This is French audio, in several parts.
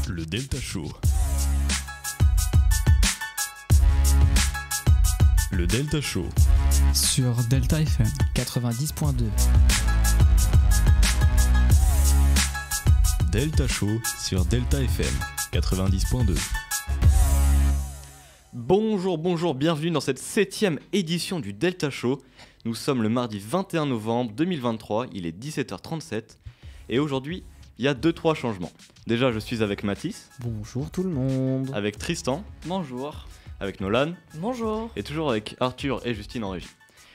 Le Delta Show. Le Delta Show. Sur Delta FM 90.2. Delta Show sur Delta FM 90.2. Bonjour, bienvenue dans cette 7e édition du Delta Show. Nous sommes le mardi 21 novembre 2023, il est 17h37 et aujourd'hui il y a 2-3 changements. Déjà je suis avec Mathis. Bonjour tout le monde. Avec Tristan. Bonjour. Avec Nolan. Bonjour. Et toujours avec Arthur et Justine en régie.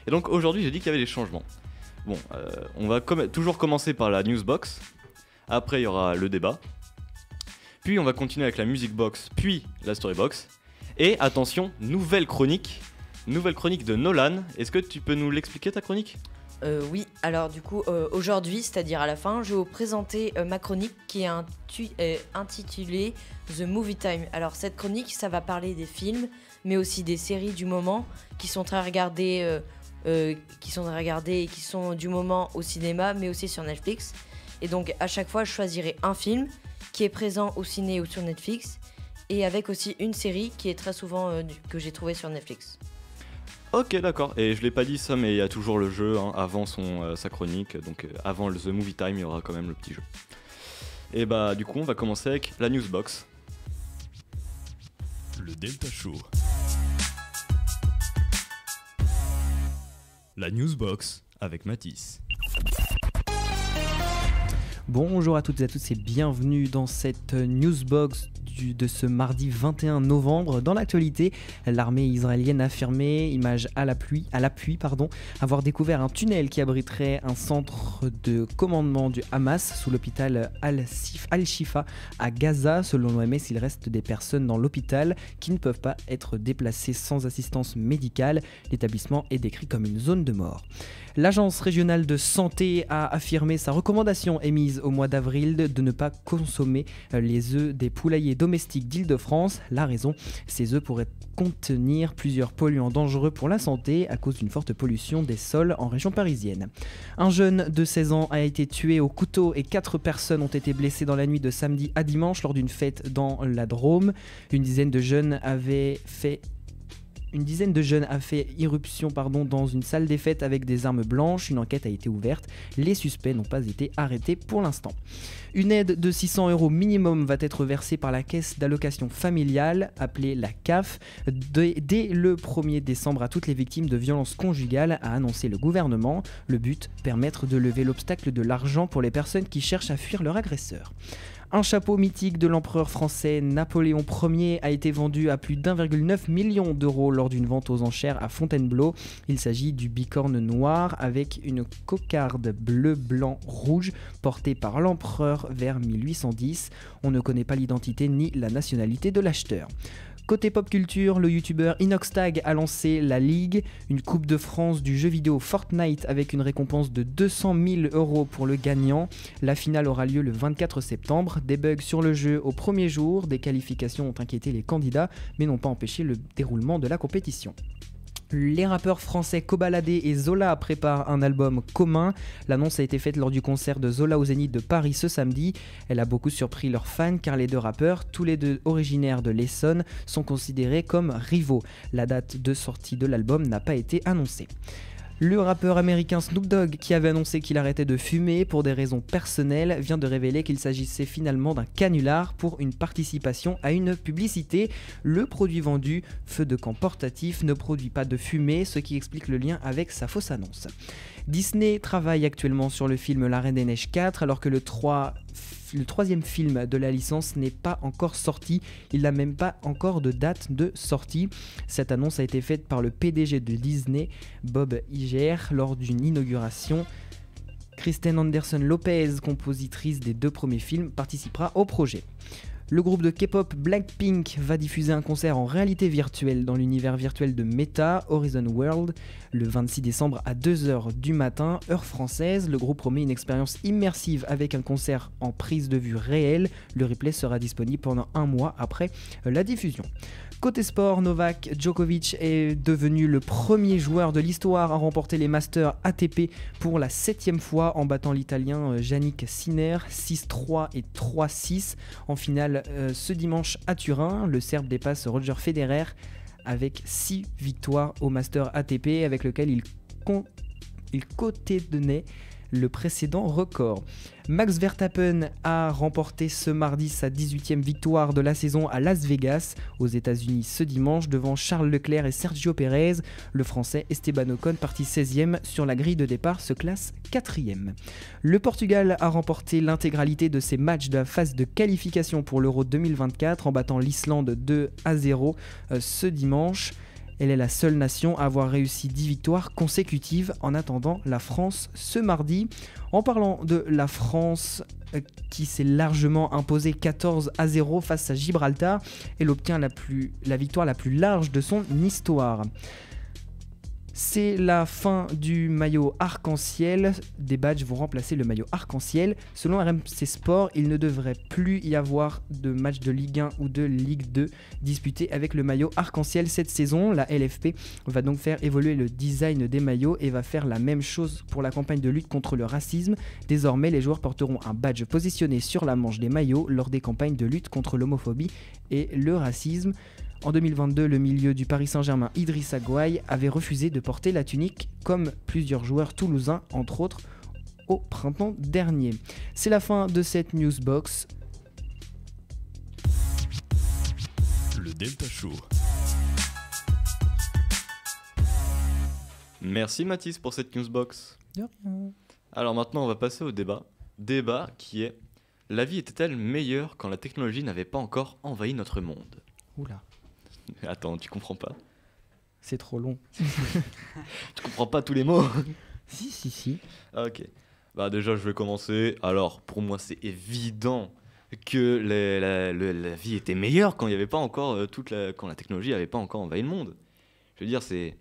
Et donc aujourd'hui j'ai dit qu'il y avait des changements. Bon, on va toujours commencer par la newsbox. Après il y aura le débat. Puis on va continuer avec la music box, puis la storybox. Et attention, nouvelle chronique de Nolan. Est-ce que tu peux nous l'expliquer ta chronique ? Oui, alors du coup, aujourd'hui, c'est-à-dire à la fin, je vais vous présenter ma chronique qui est intitulée The Movie Time. Alors cette chronique, ça va parler des films, mais aussi des séries du moment qui sont très regardées, et qui sont du moment au cinéma, mais aussi sur Netflix. Et donc à chaque fois, je choisirai un film qui est présent au ciné ou sur Netflix, et avec aussi une série qui est très souvent que j'ai trouvé sur Netflix. Ok, d'accord. Et je l'ai pas dit ça, mais il y a toujours le jeu avant sa chronique. Donc avant The Movie Time, il y aura quand même le petit jeu. Et bah du coup, on va commencer avec la newsbox. Le Delta Show. La newsbox avec Mathis. Bonjour à toutes et à tous et bienvenue dans cette newsbox de ce mardi 21 novembre. Dans l'actualité, l'armée israélienne a affirmé, image à l'appui, avoir découvert un tunnel qui abriterait un centre de commandement du Hamas sous l'hôpital Al-Shifa à Gaza. Selon l'OMS, il reste des personnes dans l'hôpital qui ne peuvent pas être déplacées sans assistance médicale. L'établissement est décrit comme une zone de mort. L'Agence régionale de santé a affirmé sa recommandation émise au mois d'avril de ne pas consommer les œufs des poulaillers domestiques d'Île-de-France. La raison, ces œufs pourraient contenir plusieurs polluants dangereux pour la santé à cause d'une forte pollution des sols en région parisienne. Un jeune de 16 ans a été tué au couteau et 4 personnes ont été blessées dans la nuit de samedi à dimanche lors d'une fête dans la Drôme. Une dizaine de jeunes a fait irruption dans une salle des fêtes avec des armes blanches. Une enquête a été ouverte. Les suspects n'ont pas été arrêtés pour l'instant. Une aide de 600 € minimum va être versée par la caisse d'allocation familiale, appelée la CAF, dès le 1er décembre à toutes les victimes de violences conjugales, a annoncé le gouvernement. Le but, permettre de lever l'obstacle de l'argent pour les personnes qui cherchent à fuir leur agresseur. Un chapeau mythique de l'empereur français Napoléon Ier a été vendu à plus d'1,9 million d'euros lors d'une vente aux enchères à Fontainebleau. Il s'agit du bicorne noir avec une cocarde bleu, blanc, rouge portée par l'empereur vers 1810. On ne connaît pas l'identité ni la nationalité de l'acheteur. Côté pop culture, le youtubeur Inoxtag a lancé la Ligue, une coupe de France du jeu vidéo Fortnite avec une récompense de 200 000 € pour le gagnant. La finale aura lieu le 24 septembre. Des bugs sur le jeu au premier jour, des qualifications ont inquiété les candidats mais n'ont pas empêché le déroulement de la compétition. Les rappeurs français Kobalade et Zola préparent un album commun. L'annonce a été faite lors du concert de Zola au Zénith de Paris ce samedi. Elle a beaucoup surpris leurs fans car les deux rappeurs, tous les deux originaires de l'Essonne, sont considérés comme rivaux. La date de sortie de l'album n'a pas été annoncée. Le rappeur américain Snoop Dogg, qui avait annoncé qu'il arrêtait de fumer pour des raisons personnelles, vient de révéler qu'il s'agissait finalement d'un canular pour une participation à une publicité. Le produit vendu, feu de camp portatif, ne produit pas de fumée, ce qui explique le lien avec sa fausse annonce. Disney travaille actuellement sur le film La Reine des Neiges 4 alors que le troisième film de la licence n'est pas encore sorti, il n'a même pas encore de date de sortie. Cette annonce a été faite par le PDG de Disney, Bob Iger, lors d'une inauguration. Kristen Anderson Lopez, compositrice des 2 premiers films, participera au projet. Le groupe de K-pop Blackpink va diffuser un concert en réalité virtuelle dans l'univers virtuel de Meta, Horizon World, le 26 décembre à 2h du matin, heure française. Le groupe promet une expérience immersive avec un concert en prise de vue réelle. Le replay sera disponible pendant un mois après la diffusion. Côté sport, Novak Djokovic est devenu le premier joueur de l'histoire à remporter les Masters ATP pour la 7e fois en battant l'Italien Jannik Sinner 6-3 et 3-6 en finale ce dimanche à Turin. Le Serbe dépasse Roger Federer avec 6 victoires au Masters ATP avec lequel il co-tenait le précédent record. Max Verstappen a remporté ce mardi sa 18e victoire de la saison à Las Vegas, aux États-Unis ce dimanche, devant Charles Leclerc et Sergio Pérez. Le Français Esteban Ocon, parti 16e sur la grille de départ, se classe 4e. Le Portugal a remporté l'intégralité de ses matchs de la phase de qualification pour l'Euro 2024 en battant l'Islande 2-0 ce dimanche. Elle est la seule nation à avoir réussi 10 victoires consécutives en attendant la France ce mardi. En parlant de la France qui s'est largement imposée 14-0 face à Gibraltar, elle obtient la victoire la plus large de son histoire. C'est la fin du maillot arc-en-ciel. Des badges vont remplacer le maillot arc-en-ciel. Selon RMC Sport, il ne devrait plus y avoir de match de Ligue 1 ou de Ligue 2 disputés avec le maillot arc-en-ciel cette saison. La LFP va donc faire évoluer le design des maillots et va faire la même chose pour la campagne de lutte contre le racisme. Désormais, les joueurs porteront un badge positionné sur la manche des maillots lors des campagnes de lutte contre l'homophobie et le racisme. En 2022, le milieu du Paris Saint-Germain, Idrissa Gueye, avait refusé de porter la tunique, comme plusieurs joueurs toulousains, entre autres, au printemps dernier. C'est la fin de cette newsbox. Le Delta Show. Merci Mathis pour cette newsbox. De rien. Alors maintenant, on va passer au débat. Débat qui est: la vie était-elle meilleure quand la technologie n'avait pas encore envahi notre monde ? Oula, Attends, tu comprends pas. c'est trop long. Tu comprends pas tous les mots. Si. Ok. Bah déjà, je vais commencer. Alors, pour moi, c'est évident que la vie était meilleure quand il y avait pas encore quand la technologie n'avait pas encore envahi le monde. Je veux dire, c'est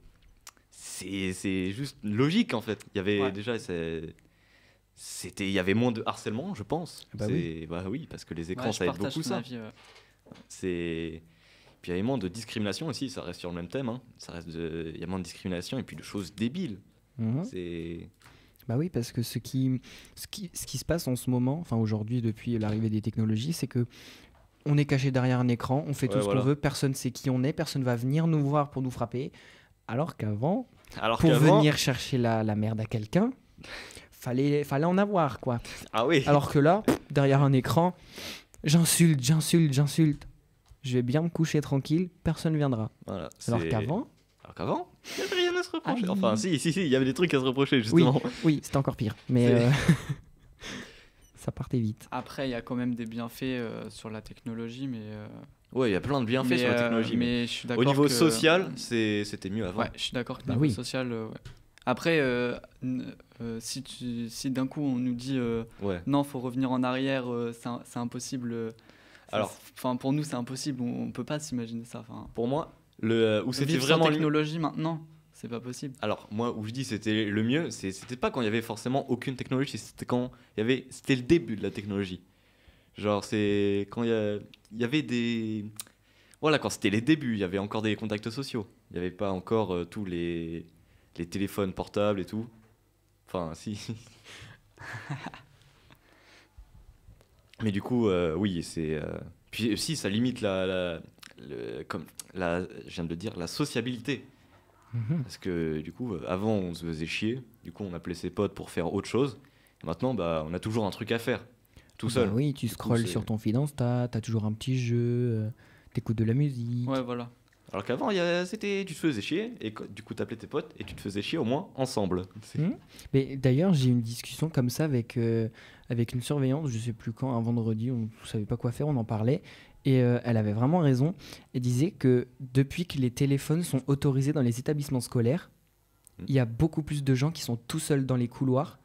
juste logique en fait. Il y avait déjà il y avait moins de harcèlement, je pense. Bah oui. Bah oui, parce que les écrans ça aide beaucoup ça. Puis il y a moins de discrimination aussi, ça reste sur le même thème, hein. Il y a moins de discrimination et puis de choses débiles. Mhm. C'est Bah oui, parce que ce qui se passe en ce moment, enfin aujourd'hui depuis l'arrivée des technologies, c'est que on est caché derrière un écran, on fait tout ce qu'on veut, personne sait qui on est, personne va venir nous voir pour nous frapper. Alors qu'avant, venir chercher la merde à quelqu'un, fallait en avoir quoi. Ah oui. Alors que là, derrière un écran, j'insulte. Je vais bien me coucher tranquille, personne viendra. Voilà, Alors qu'avant, il n'y avait rien à se reprocher. Ah oui. Enfin, si, il y avait des trucs à se reprocher, justement. oui, c'était encore pire. Mais ça partait vite. Après, il y a quand même des bienfaits sur la technologie, mais Ouais, il y a plein de bienfaits sur la technologie. mais je suis d'accord au niveau que... social, c'était mieux avant. Ouais, je suis d'accord que Bah niveau oui. social, ouais. Après, si d'un coup on nous dit Ouais. non, faut revenir en arrière, c'est impossible. Alors, pour nous, c'est impossible. On peut pas s'imaginer ça. Enfin, pour moi, où c'était vivre vraiment sans technologie maintenant, c'est pas possible. Alors, moi, où je dis c'était le mieux, c'était pas quand il y avait forcément aucune technologie, c'était quand c'était le début de la technologie. Genre, c'est quand il y avait des... Voilà, quand c'était les débuts, il y avait encore des contacts sociaux. Il n'y avait pas encore tous les téléphones portables et tout. Enfin, si. Mais du coup, oui, c'est... Puis si, ça limite je viens de le dire, la sociabilité. Mhm. Parce que du coup, avant, on se faisait chier. Du coup, on appelait ses potes pour faire autre chose. Et maintenant, bah, on a toujours un truc à faire. Tout seul. Bah oui, tu Du coup, scrolles c'est- sur ton feed Insta, t'as toujours un petit jeu, t'écoutes de la musique. Ouais, voilà. Alors qu'avant, tu te faisais chier. Et du coup, t'appelais tes potes et tu te faisais chier au moins ensemble. Hmm. Mais d'ailleurs, j'ai eu une discussion comme ça avec une surveillante, je sais plus quand, un vendredi, on ne savait pas quoi faire, on en parlait. Et elle avait vraiment raison. Elle disait que depuis que les téléphones sont autorisés dans les établissements scolaires, il y a beaucoup plus de gens qui sont tout seuls dans les couloirs.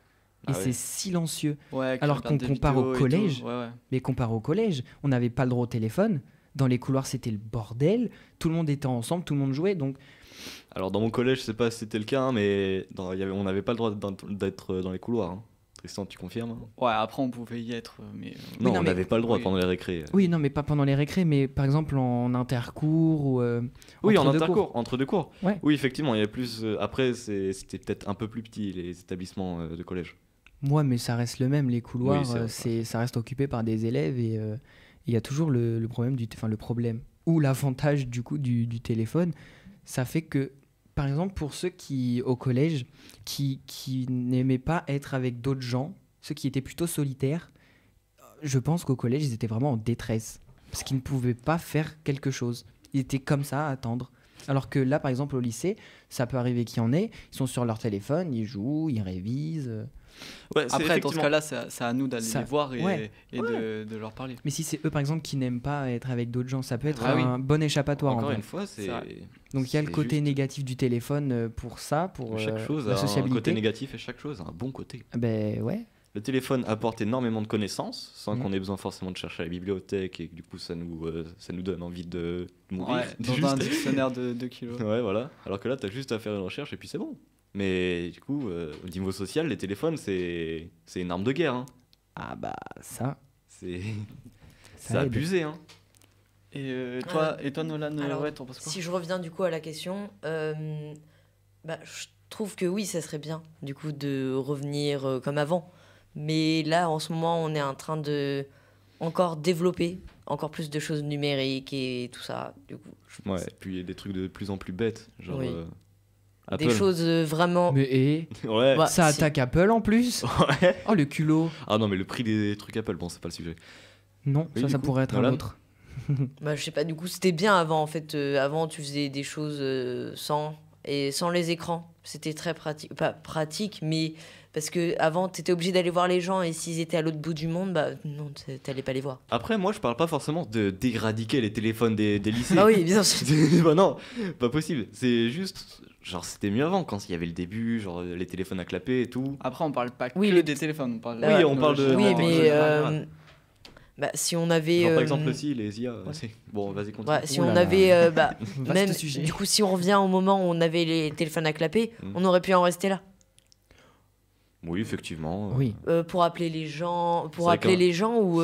Et Ah c'est ouais. silencieux. Ouais, qui Alors regardent qu'on des compare au vidéos et collège, tout. Ouais. Mais comparé au collège, on n'avait pas le droit au téléphone. Dans les couloirs, c'était le bordel. Tout le monde était ensemble, tout le monde jouait. Donc, Alors, dans mon collège, je sais pas si c'était le cas, hein, mais on n'avait pas le droit d'être dans les couloirs. Hein. Tristan, tu confirmes? Ouais, après on pouvait y être, mais Non, non, on mais- n'avait pas le droit oui. pendant les récrés. Oui, non, mais pas pendant les récrés, mais par exemple en intercours ou. Oui, en entre deux intercours, entre deux cours. Ouais. Oui, effectivement, il y avait plus. Après, c'était peut-être un peu plus petit, les établissements de collège. Moi, mais ça reste le même. Les couloirs, Oui, c'est vrai. ça reste occupé par des élèves et il y a toujours le problème le problème ou l'avantage du coup du téléphone. Ça fait que, par exemple, pour ceux qui au collège qui n'aimaient pas être avec d'autres gens, ceux qui étaient plutôt solitaires, je pense qu'au collège ils étaient vraiment en détresse parce qu'ils ne pouvaient pas faire quelque chose. Ils étaient comme ça à attendre. Alors que là, par exemple, au lycée, ça peut arriver qu'il y en ait. Ils sont sur leur téléphone, ils jouent, ils révisent. Ouais, c'est après dans ce effectivement- cas-là, c'est à nous d'aller Ça- les voir et, ouais. et de leur parler. Mais si c'est eux, par exemple, qui n'aiment pas être avec d'autres gens, ça peut être Ah oui. un bon échappatoire. en Encore vrai. une fois, c'est. C'est vrai. Donc il y a le c'est côté juste- négatif du téléphone pour ça, pour Chaque chose la a un côté sociabilité. négatif et chaque chose a un bon côté. Ben ouais. Le téléphone apporte énormément de connaissances sans Mhm. qu'on ait besoin forcément de chercher à la bibliothèque et que du coup ça nous donne envie de mourir. Ouais, dans Juste- un dictionnaire de 2 kilos. Ouais, voilà. Alors que là, t'as juste à faire une recherche et puis c'est bon. Mais du coup, au niveau social, les téléphones, c'est une arme de guerre. Hein. Ah bah ça, C'est ça aide. abusé. Hein. Et toi Nolan, Alors, ouais, t'en penses quoi? Si je reviens du coup à la question, je trouve que oui, ça serait bien du coup de revenir comme avant. Mais là, en ce moment, on est en train de encore développer encore plus de choses numériques et tout ça. Du coup, je pense. Ouais, et puis il y a des trucs de plus en plus bêtes. Genre Oui. Apple. Des choses vraiment. Mais et Ouais. Bah, ça si. attaque Apple en plus. Ouais. Oh le culot. Ah non, mais le prix des trucs Apple, bon, c'est pas le sujet. Non, Oui, du ça coup, pourrait être un Nolan. autre. Bah, je sais pas, du coup, c'était bien avant en fait. Avant, tu faisais des choses sans les écrans. C'était très pratique. Pas pratique, mais parce que avant, t'étais obligé d'aller voir les gens et s'ils étaient à l'autre bout du monde, bah non, t'allais pas les voir. Après, moi, je parle pas forcément de d'éradiquer les téléphones des lycées. Bah oui, bien sûr. Bah non, pas possible. C'est juste, genre, c'était mieux avant quand il y avait le début, genre les téléphones à clapper et tout. Après, on parle pas Oui, que le- des téléphones, on parle Oui, on parle de- Oui, la mais technologie en général. bah, si on avait. Genre, par exemple, aussi, les IA. Bon, vas-y, continue. Ouais, si Ouh on là là. avait. Vaste Même, sujet. du coup, si on revient au moment où on avait les téléphones à clapper, Mm. on aurait pu en rester là. Oui, effectivement. Oui. Pour appeler les gens, C'est vrai ou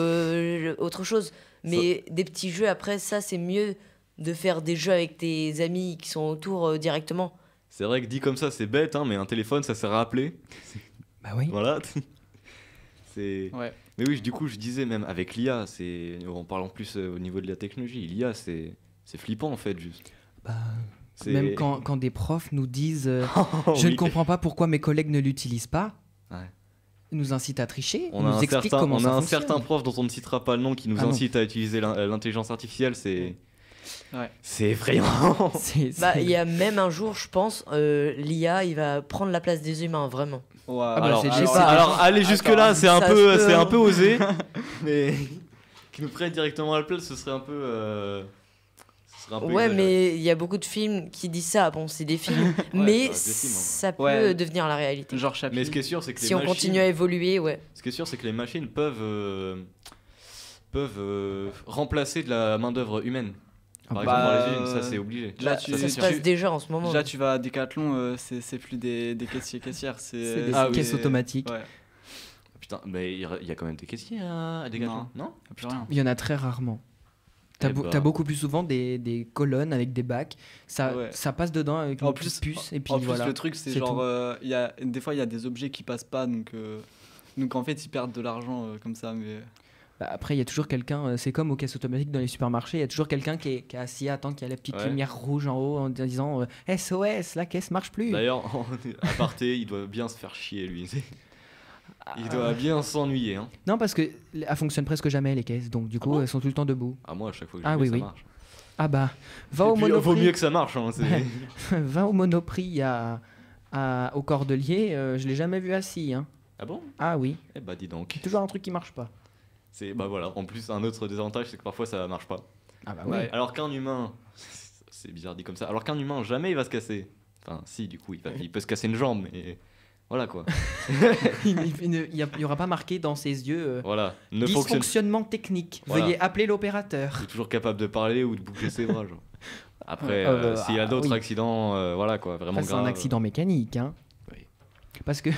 autre chose. Mais des petits jeux, après, ça, c'est mieux de faire des jeux avec tes amis qui sont autour directement. C'est vrai que dit comme ça, c'est bête, hein, mais un téléphone, ça sert à appeler. Bah oui. Voilà. C'est. Ouais. Mais oui, du coup, je disais même avec l'IA, en parlant plus au niveau de la technologie, l'IA, c'est flippant en fait, juste. Bah, C'est- même quand des profs nous disent Oh, je oui. ne comprends pas pourquoi mes collègues ne l'utilisent pas. Ouais. Ils nous incitent à tricher. On ils a nous un expliquent certain, comment on ça a un fonctionne. certain prof dont on ne citera pas le nom qui nous Ah non. incite à utiliser l'intelligence artificielle, c'est. Ouais. C'est effrayant. Bah, il y a même un jour, je pense, l'IA, il va prendre la place des humains, vraiment. Ouais, bah, alors, c'est alors, déjà ça. alors, aller jusque-là, c'est un ça peu, se peut, c'est un hein. peu osé. Mais qui nous prennent directement à la place, ce serait un peu. Ce serait un peu Ouais, exagéré. mais il y a beaucoup de films qui disent ça. Bon, c'est des films, mais ça reste des films, hein. ça peut Ouais. devenir la réalité. genre Chaplin. Mais ce qui est sûr, c'est que Si les on machines. continue à évoluer, ouais. Ce qui est sûr, c'est que les machines peuvent remplacer de la main-d'œuvre humaine. Par exemple, Bah, dans les usines, ça c'est obligé. là, Ça, tu- c'est Ça se sûr. passe déjà en ce moment. Déjà, tu vas à Decathlon, c'est plus des caissiers caissières, C'est des Ah oui. caisses automatiques. Ouais, Putain, mais il y a quand même des caissiers à Decathlon, non? y a plus rien. Il y en a très rarement. T'as Eh bah. t'as beaucoup plus souvent des colonnes avec des bacs. Ça, Ouais. ça passe dedans avec une En petite plus, puce. Et puis en plus voilà. le truc, c'est c'est genre, tout. des fois, il y a des objets qui passent pas, donc en fait, ils perdent de l'argent comme ça. Mais Bah, après, il y a toujours quelqu'un, c'est comme aux caisses automatiques dans les supermarchés, il y a toujours quelqu'un qui est assis à attendre qu'il y a la petite Ouais. lumière rouge en haut en disant SOS, la caisse marche plus. D'ailleurs, en aparté, il doit bien se faire chier lui. Il doit bien s'ennuyer. Hein. Non, parce que elles fonctionnent presque jamais les caisses, donc du coup bon elles sont tout le temps debout. Ah, moi, à chaque fois que Ah je oui, vais, oui. ça marche. Ah bah, va Et au puis, vaut Monoprix. mieux que ça marche. Hein, Va au Monoprix au Cordelier, je l'ai jamais vu assis. Hein. Ah bon? Ah oui, Eh bah, dis donc. toujours un truc qui marche pas. Bah voilà, en plus, un autre désavantage, c'est que parfois ça marche pas. Ah bah Ouais. Alors qu'un humain, c'est bizarre dit comme ça, alors qu'un humain, jamais il va se casser. Enfin, si, du coup, il peut se casser une jambe, mais voilà quoi. Il y aura pas marqué dans ses yeux Voilà, ne fonctionne. dysfonctionnement technique. Voilà. Veuillez appeler l'opérateur. Il est toujours capable de parler ou de bouger ses bras. Genre. Après, s'il y a ah, d'autres oui. accidents, voilà quoi, vraiment Ça, c'est grave. un accident mécanique. Hein. Oui. Parce que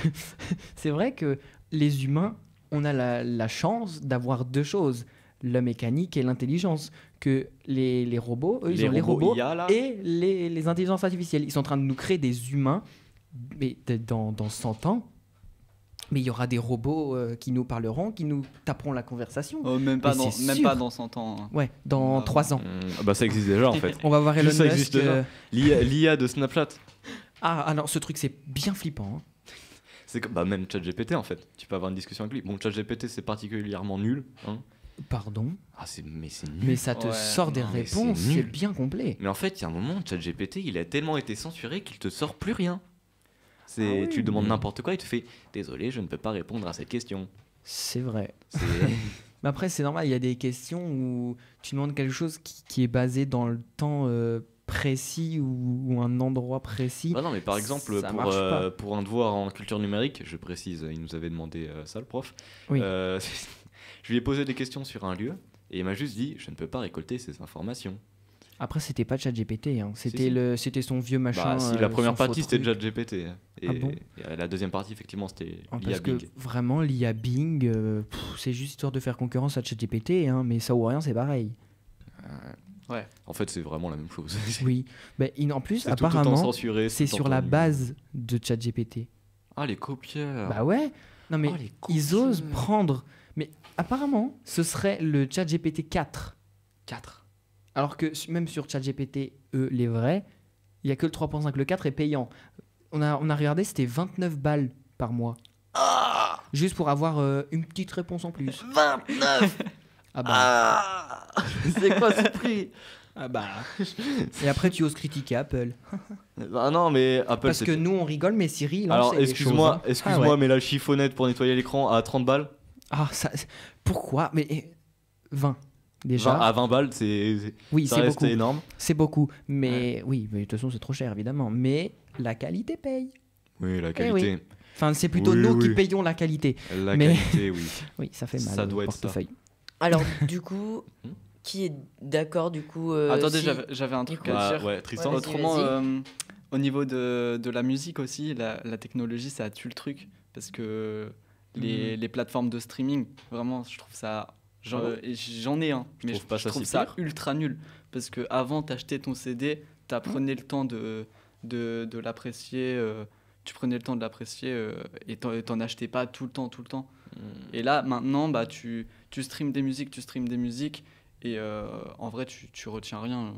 c'est vrai que les humains, on a la chance d'avoir deux choses, la mécanique et l'intelligence. Que les robots, eux, ils ont les robots IA, là. et les intelligences artificielles. Ils sont en train de nous créer des humains, mais dans 100 ans, mais il y aura des robots qui nous parleront, qui nous taperont la conversation. Oh, même Mais pas c'est sûr. dans 100 ans. Hein. Ouais, dans Ah, 3 ans. Bah ça existe déjà en fait. On va voir Elon Ça Musk. existe déjà. L'IA de Snapchat. Ah non, ce truc, c'est bien flippant. Hein. C'est comme même ChatGPT en fait. Tu peux avoir une discussion avec lui. Bon, ChatGPT c'est particulièrement nul. Hein. Pardon, Mais c'est nul. mais ça te Ouais, sort des non, mais réponses, c'est c'est nul. bien complet. Mais en fait, il y a un moment, ChatGPT, il a tellement été censuré qu'il te sort plus rien. Ah oui, Tu lui demandes mais- n'importe quoi, il te fait désolé, je ne peux pas répondre à cette question. C'est vrai. C'est- Mais après, c'est normal, il y a des questions où tu demandes quelque chose qui est basé dans le temps précis ou un endroit précis. Ah non, mais par exemple, Ça marche pas. pour un devoir en culture numérique, je précise, il nous avait demandé ça, le prof. Oui. Je lui ai posé des questions sur un lieu et il m'a juste dit je ne peux pas récolter ces informations. Après, c'était pas ChatGPT, hein. Si. C'était son vieux machin. Bah, si la première son faux partie c'était truc. déjà GPT. Et, Ah bon et la deuxième partie, effectivement, c'était Ah, l'IA parce que Bing. vraiment, l'IA Bing, c'est juste histoire de faire concurrence à ChatGPT, hein, mais ça ou rien, c'est pareil. En fait, c'est vraiment la même chose. Oui. Ben, en plus, C'est tout autant apparemment, censuré. c'est tout sur autant la nul. base de ChatGPT. Ah, les copieurs. Bah ouais. Non, mais Oh, les ils osent copieurs. prendre. Mais apparemment, ce serait le ChatGPT 4. 4. Alors que même sur ChatGPT, eux, les vrais, il n'y a que le 3.5. Le 4 est payant. On a regardé, c'était 29 balles par mois. Juste pour avoir une petite réponse en plus. 29. Ah bah. C'est quoi ce prix? Ah bah. Et après, tu oses critiquer Apple. Ah non, mais Apple, Parce c'est que nous, on rigole, mais Siri, il Alors, lance des excuse-moi, choses, hein. Ah ouais. mais la chiffonnette pour nettoyer l'écran à 30 balles, Ah, ça. Pourquoi? Mais 20. Déjà. 20 à 20 balles, Oui, ça c'est reste beaucoup. énorme. C'est beaucoup. Mais oui, mais de toute façon, c'est trop cher, évidemment. Mais la qualité paye. Oui, la oui. qualité. Enfin, c'est plutôt Oui, nous qui oui. payons la qualité. La Mais- qualité, oui. Oui, ça fait mal Ça au doit être ça. portefeuille. Alors, du coup, Hmm qui est d'accord, du coup Attendez, si- j'avais un truc coup, à Ah, dire. ouais, Tristan. Ouais, Autrement, vas-y. au niveau de la musique aussi, la technologie, ça tue le truc. Parce que les plateformes de streaming, vraiment, je trouve ça. Et j'en ai un, mais trouves pas je ça trouve si ça pire ultra nul. Parce que avant, t'achetais ton CD, t'apprenais le temps de l'apprécier. Tu prenais le temps de l'apprécier et t'en achetais pas tout le temps. Et là, maintenant, bah, tu streames des musiques, et en vrai, tu retiens rien.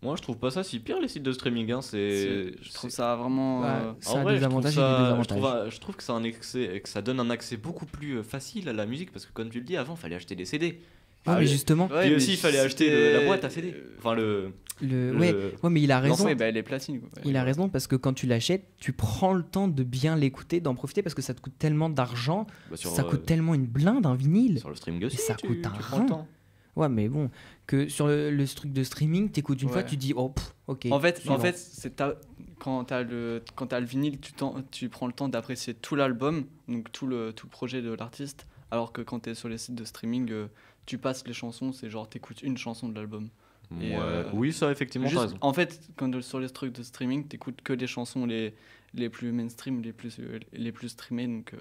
Moi, je trouve pas ça si pire, les sites de streaming. Hein. Je trouve ça vraiment. Ouais, En ça a vrai, des je trouve avantages et ça- des désavantages. je trouve que, que ça donne un accès beaucoup plus facile à la musique parce que, comme tu le dis, avant, il fallait acheter des CD. Ouais, mais justement, Ouais, Puis mais aussi, il fallait acheter c'était- la boîte à CD. Enfin, ouais, mais il a raison. Ouais, bah, les platines. Quoi. Il a raison parce que quand tu l'achètes, tu prends le temps de bien l'écouter, d'en profiter parce que ça te coûte tellement d'argent, Bah, sur, ça coûte tellement une blinde, un vinyle. sur le streaming aussi, ça coûte un tu prends rein. le temps. Ouais, mais bon, que sur le truc de streaming, t'écoutes une fois, Ouais. tu dis, oh, ok. En fait, suivant. quand t'as le vinyle, tu prends le temps d'apprécier tout l'album, donc tout le projet de l'artiste, alors que quand t'es sur les sites de streaming, tu passes les chansons, c'est genre t'écoutes une chanson de l'album. Et, Ouais. Oui, ça, effectivement, t'as raison. En fait, sur les trucs de streaming, t'écoutes que les chansons les plus mainstream, les plus streamées, donc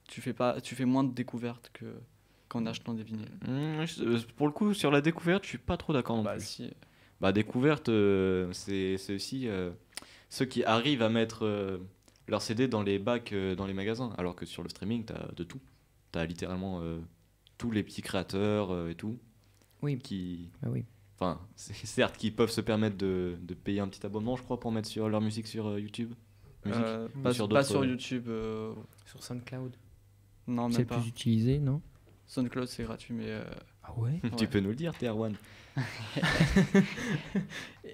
tu fais moins de découvertes qu'en achetant des vinyles. Pour le coup, sur la découverte, je suis pas trop d'accord non Bah plus. si. Bah, découverte, c'est aussi ceux qui arrivent à mettre leur CD dans les bacs dans les magasins, alors que sur le streaming, t'as de tout. T'as littéralement tous les petits créateurs et tout. Oui. Qui, Ah oui. enfin, certes, qui peuvent se permettre de payer un petit abonnement, je crois, pour mettre sur leur musique sur YouTube. Musique. Pas sur pas d'autres, sur YouTube. Sur SoundCloud, Non, c'est même le pas. plus utilisé, non? SoundCloud, c'est gratuit, mais. Ah ouais? Tu Ouais. peux nous le dire, Terwan.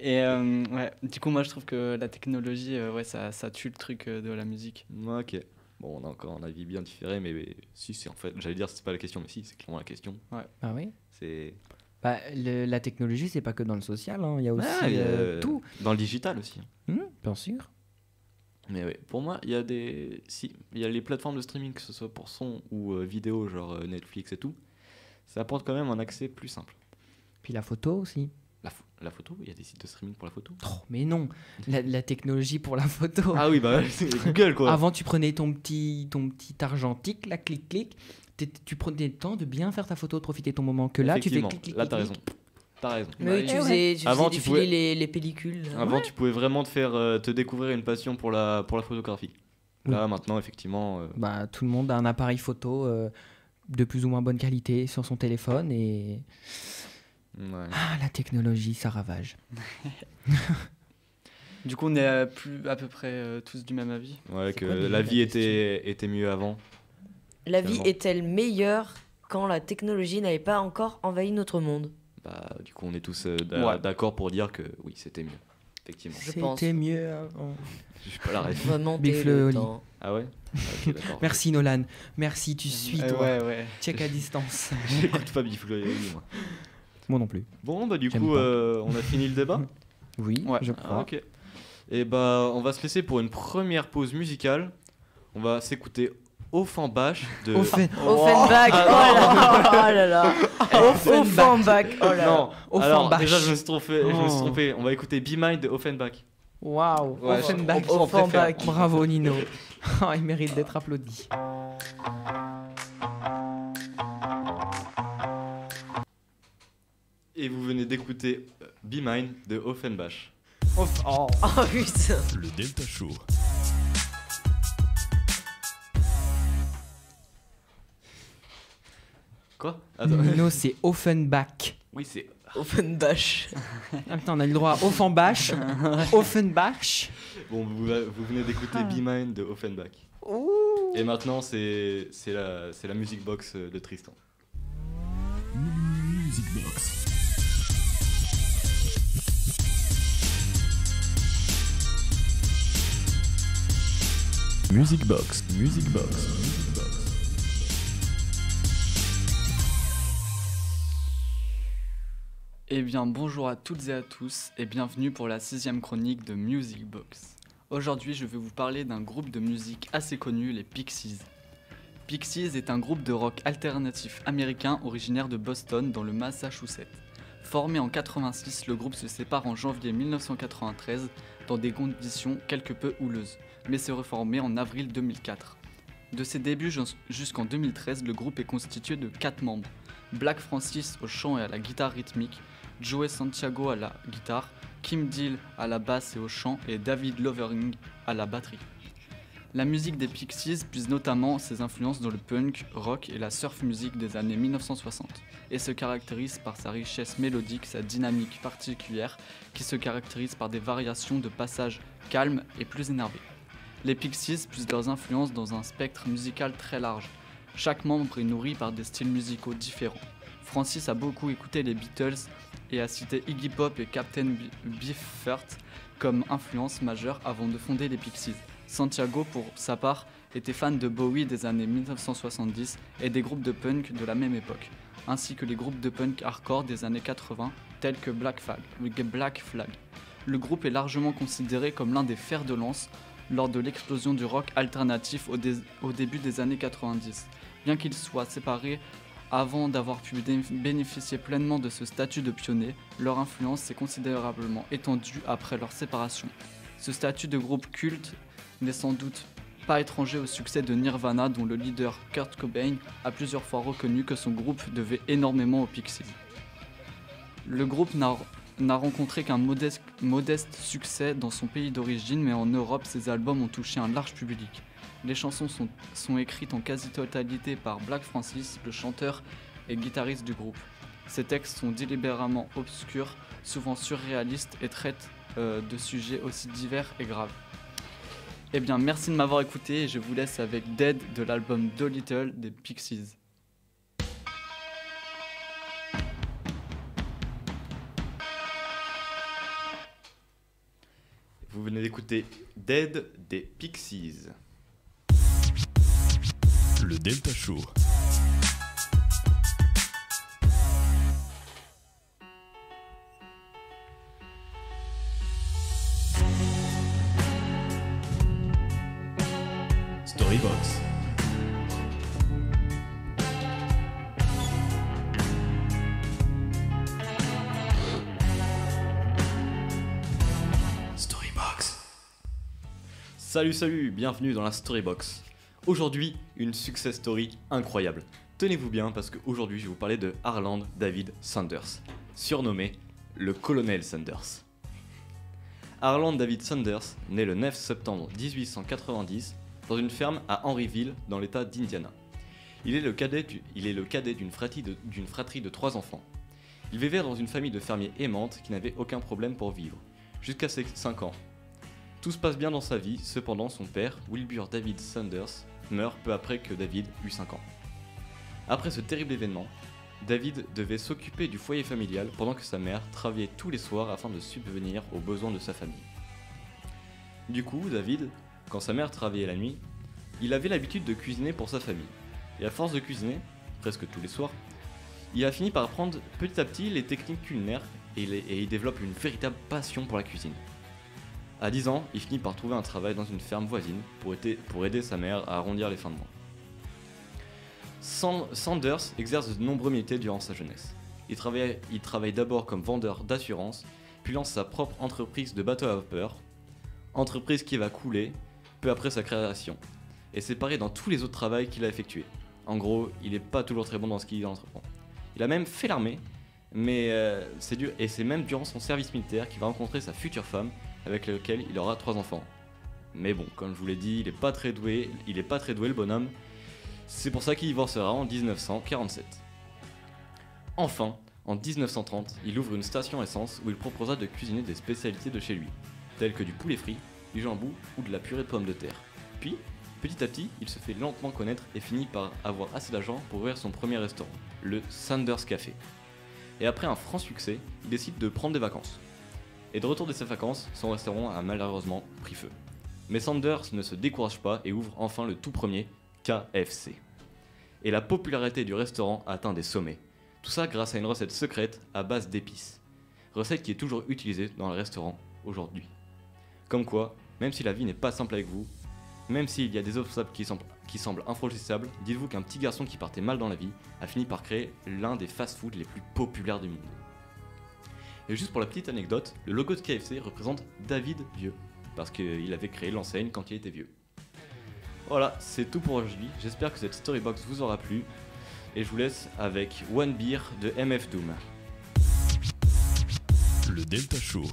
Et ouais, du coup, moi je trouve que la technologie, ouais, ça tue le truc de la musique. Ok. Bon, on a encore un avis bien différé, mais si, c'est en fait, j'allais dire, c'est pas la question, mais si, c'est clairement la question. Ah oui? C'est. Bah, la technologie, c'est pas que dans le social, hein, il y a aussi Ah, il y a- tout. Dans le digital aussi. Bien sûr. Mais oui, pour moi, il y a il y a les plateformes de streaming, que ce soit pour son ou vidéo, genre Netflix et tout, ça apporte quand même un accès plus simple. Puis la photo aussi. La photo, il y a des sites de streaming pour la photo. Oh, mais non, la technologie pour la photo. Ah oui, bah c'est Google quoi. Avant, tu prenais ton petit argentique, là, clic, clic. Tu prenais le temps de bien faire ta photo, de profiter de ton moment. Que là, tu fais Effectivement, clic, clic, là clic, t'as clic. raison. T'as raison. Mais oui, tu Ouais. faisais, Avant, tu défiler pouvais- les pellicules. Avant, tu pouvais vraiment te découvrir une passion pour la photographie. Là, maintenant, effectivement. Bah, tout le monde a un appareil photo de plus ou moins bonne qualité sur son téléphone et Ouais. la technologie, ça ravage. Du coup, on est à peu près tous du même avis. Ouais, C'est que quoi déjà la la vie question était mieux avant. La vie Finalement. est-elle meilleure quand la technologie n'avait pas encore envahi notre monde? Bah, du coup, on est tous Ouais. d'accord pour dire que oui, c'était mieux. Effectivement. Je pense. C'était mieux avant. Je suis pas la ref. Remonter Big le Flo, temps. Ah ouais. Ok, d'accord. Merci Nolan. Merci, tu suis toi. Ouais. Check à distance. J'écoute pas Biflo, moi. Moi non plus. Bon, bah, du J'aime coup, pas. on a fini le débat. Oui, Ouais. je Ah, crois. ok. Et bah, on va se laisser pour une première pause musicale. On va s'écouter Offenbach de. Offenbach, oh là là. Offenbach, oh là là. Non, alors Offenbach. déjà je me suis Oh. trompé. On va écouter Be Mine de Offenbach. Waouh. Ouais, Offenbach. on préfère. Offenbach. Bravo Nino. Oh, il mérite d'être applaudi. Et vous venez d'écouter Be Mine de Offenbach. Oh. Oh putain. Le Delta Show. Quoi? Attends. Nino, c'est Offenbach. Oui, c'est. Offenbach. Ah putain, on a eu le droit à Offenbach. Offenbach. Bon, vous venez d'écouter Be Mine de Offenbach. Et maintenant, c'est la music box de Tristan. Music Box. Music Box. Music Box. Music Box. Eh bien, bonjour à toutes et à tous et bienvenue pour la 6e chronique de Music Box. Aujourd'hui, je vais vous parler d'un groupe de musique assez connu, les Pixies. Pixies est un groupe de rock alternatif américain originaire de Boston dans le Massachusetts. Formé en 86, le groupe se sépare en janvier 1993 dans des conditions quelque peu houleuses, mais s'est reformé en avril 2004. De ses débuts jusqu'en 2013, le groupe est constitué de 4 membres. Black Francis au chant et à la guitare rythmique, Joey Santiago à la guitare, Kim Deal à la basse et au chant et David Lovering à la batterie. La musique des Pixies puise notamment ses influences dans le punk, rock et la surf music des années 1960 et se caractérise par sa richesse mélodique, sa dynamique particulière qui se caractérise par des variations de passages calmes et plus énervés. Les Pixies puisent leurs influences dans un spectre musical très large. Chaque membre est nourri par des styles musicaux différents. Francis a beaucoup écouté les Beatles et a cité Iggy Pop et Captain Beefheart comme influences majeures avant de fonder les Pixies. Santiago, pour sa part, était fan de Bowie des années 1970 et des groupes de punk de la même époque, ainsi que les groupes de punk hardcore des années 80 tels que Black Flag. Le groupe est largement considéré comme l'un des fers de lance lors de l'explosion du rock alternatif au début des années 90. Bien qu'ils soient séparés avant d'avoir pu bénéficier pleinement de ce statut de pionnier, leur influence s'est considérablement étendue après leur séparation. Ce statut de groupe culte n'est sans doute pas étranger au succès de Nirvana, dont le leader Kurt Cobain a plusieurs fois reconnu que son groupe devait énormément aux Pixies. Le groupe n'a rencontré qu'un modeste succès dans son pays d'origine, mais en Europe, ses albums ont touché un large public. Les chansons sont écrites en quasi-totalité par Black Francis, le chanteur et guitariste du groupe. Ces textes sont délibérément obscurs, souvent surréalistes et traitent de sujets aussi divers et graves. Eh bien, merci de m'avoir écouté et je vous laisse avec Dead de l'album Dolittle des Pixies. Vous venez d'écouter Dead des Pixies. Le Delta Show. Storybox. Salut, bienvenue dans la Storybox. Aujourd'hui, une success story incroyable. Tenez-vous bien parce qu'aujourd'hui, je vais vous parler de Harland David Sanders, surnommé le colonel Sanders. Harland David Sanders naît le 9 septembre 1890 dans une ferme à Henryville, dans l'état d'Indiana. Il est le cadet d'une fratrie de 3 enfants. Il vivait dans une famille de fermiers aimante qui n'avait aucun problème pour vivre, jusqu'à ses 5 ans. Tout se passe bien dans sa vie, cependant son père, Wilbur David Sanders, meurt peu après que David eut 5 ans. Après ce terrible événement, David devait s'occuper du foyer familial pendant que sa mère travaillait tous les soirs afin de subvenir aux besoins de sa famille. Du coup, David, quand sa mère travaillait la nuit, il avait l'habitude de cuisiner pour sa famille. Et à force de cuisiner, presque tous les soirs, il a fini par apprendre petit à petit les techniques culinaires et il développe une véritable passion pour la cuisine. À 10 ans, il finit par trouver un travail dans une ferme voisine pour aider sa mère à arrondir les fins de mois. Sanders exerce de nombreux métiers durant sa jeunesse. Il travaille d'abord comme vendeur d'assurance, puis lance sa propre entreprise de bateaux à vapeur, entreprise qui va couler peu après sa création. Et c'est pareil dans tous les autres travaux qu'il a effectués. En gros, il n'est pas toujours très bon dans ce qu'il entreprend. Il a même fait l'armée, mais c'est même durant son service militaire qu'il va rencontrer sa future femme, avec laquelle il aura 3 enfants. Mais bon, comme je vous l'ai dit, il est pas très doué le bonhomme. C'est pour ça qu'il divorcera en 1947. Enfin, en 1930, il ouvre une station essence où il proposera de cuisiner des spécialités de chez lui, telles que du poulet frit, du jambon ou de la purée de pommes de terre. Puis, petit à petit, il se fait lentement connaître et finit par avoir assez d'argent pour ouvrir son premier restaurant, le Sanders Café. Et après un franc succès, il décide de prendre des vacances. Et de retour de ses vacances, son restaurant a malheureusement pris feu. Mais Sanders ne se décourage pas et ouvre enfin le tout premier KFC. Et la popularité du restaurant atteint des sommets. Tout ça grâce à une recette secrète à base d'épices. Recette qui est toujours utilisée dans le restaurant aujourd'hui. Comme quoi, même si la vie n'est pas simple avec vous, même s'il y a des obstacles qui semblent infranchissables, dites-vous qu'un petit garçon qui partait mal dans la vie a fini par créer l'un des fast-foods les plus populaires du monde. Et juste pour la petite anecdote, le logo de KFC représente David Vieux, parce qu'il avait créé l'enseigne quand il était vieux. Voilà, c'est tout pour aujourd'hui, j'espère que cette Storybox vous aura plu, et je vous laisse avec One Beer de MF Doom. Le Delta Show.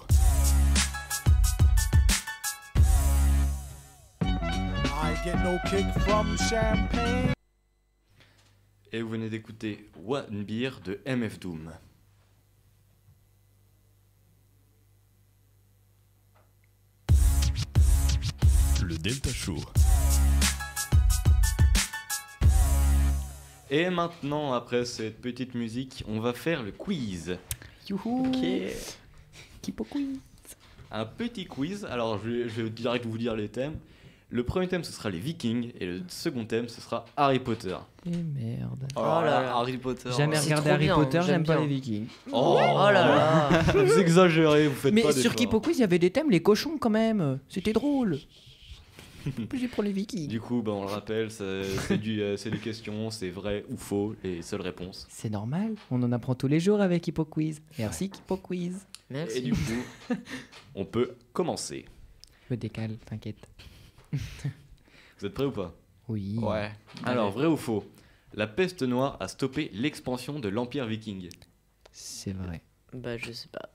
I get no kick from champagne. Et vous venez d'écouter One Beer de MF Doom. Le Delta Show. Et maintenant, après cette petite musique, on va faire le quiz. Youhou. Kipo quiz. Un petit quiz, alors je vais direct vous dire les thèmes. Le premier thème ce sera les Vikings et le second thème ce sera Harry Potter. Et merde. Oh là là, là. Harry Potter. Jamais c'est regardé trop Harry bien, Potter, j'aime j'aime pas bien. les Vikings. Oh, là là. Vous exagérez, vous faites Mais pas sur d'efforts. Kipo Quiz, il y avait des thèmes, les cochons quand même. C'était drôle. J'ai pour les Vikings. Du coup, on le rappelle, c'est des questions, c'est vrai ou faux, les seules réponses. C'est normal, on en apprend tous les jours avec Kipo Quiz. Merci Kipo Quiz. Merci. Et du coup, on peut commencer. Je me décale, t'inquiète. Vous êtes prêts ou pas? Oui. Ouais. Alors, vrai ou faux? La peste noire a stoppé l'expansion de l'Empire viking. C'est vrai. Bah, je sais pas.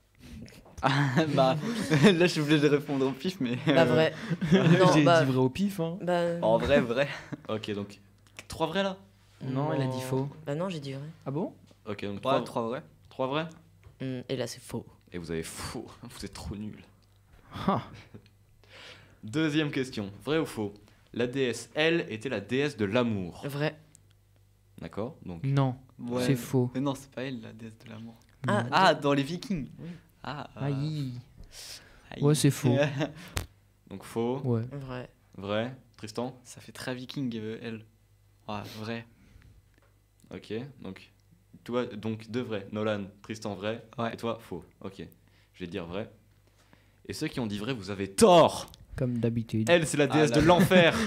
Bah, là, je suis obligé de répondre au pif, mais. Bah, vrai. Non, J'ai bah, dit vrai au pif, hein. bah, En vrai, vrai. Ok, donc 3 vrais là? Non, elle a dit faux. Bah, non, j'ai dit vrai. Ah bon? Ok, donc Ouais, 3 vrais. 3 vrais? Et là, c'est faux. Et vous avez faux, vous êtes trop nuls. Ah. Deuxième question, vrai ou faux? La déesse, elle, était la déesse de l'amour. Vrai. D'accord? Donc, Non, Ouais. c'est faux. Mais non, c'est pas elle, la déesse de l'amour. Ah, Ah, dans les Vikings. Oui. Ah. Aïe. aïe. Ouais, c'est faux. donc faux, Ouais. vrai. vrai. Tristan? Ça fait très Viking, elle. Ouais, vrai. Ok, donc toi, donc deux vrais. Nolan, Tristan, vrai. Ouais. Et toi, faux. Ok, je vais dire vrai. Et ceux qui ont dit vrai, vous avez tort. Comme d'habitude. Elle, c'est la déesse là. de l'enfer.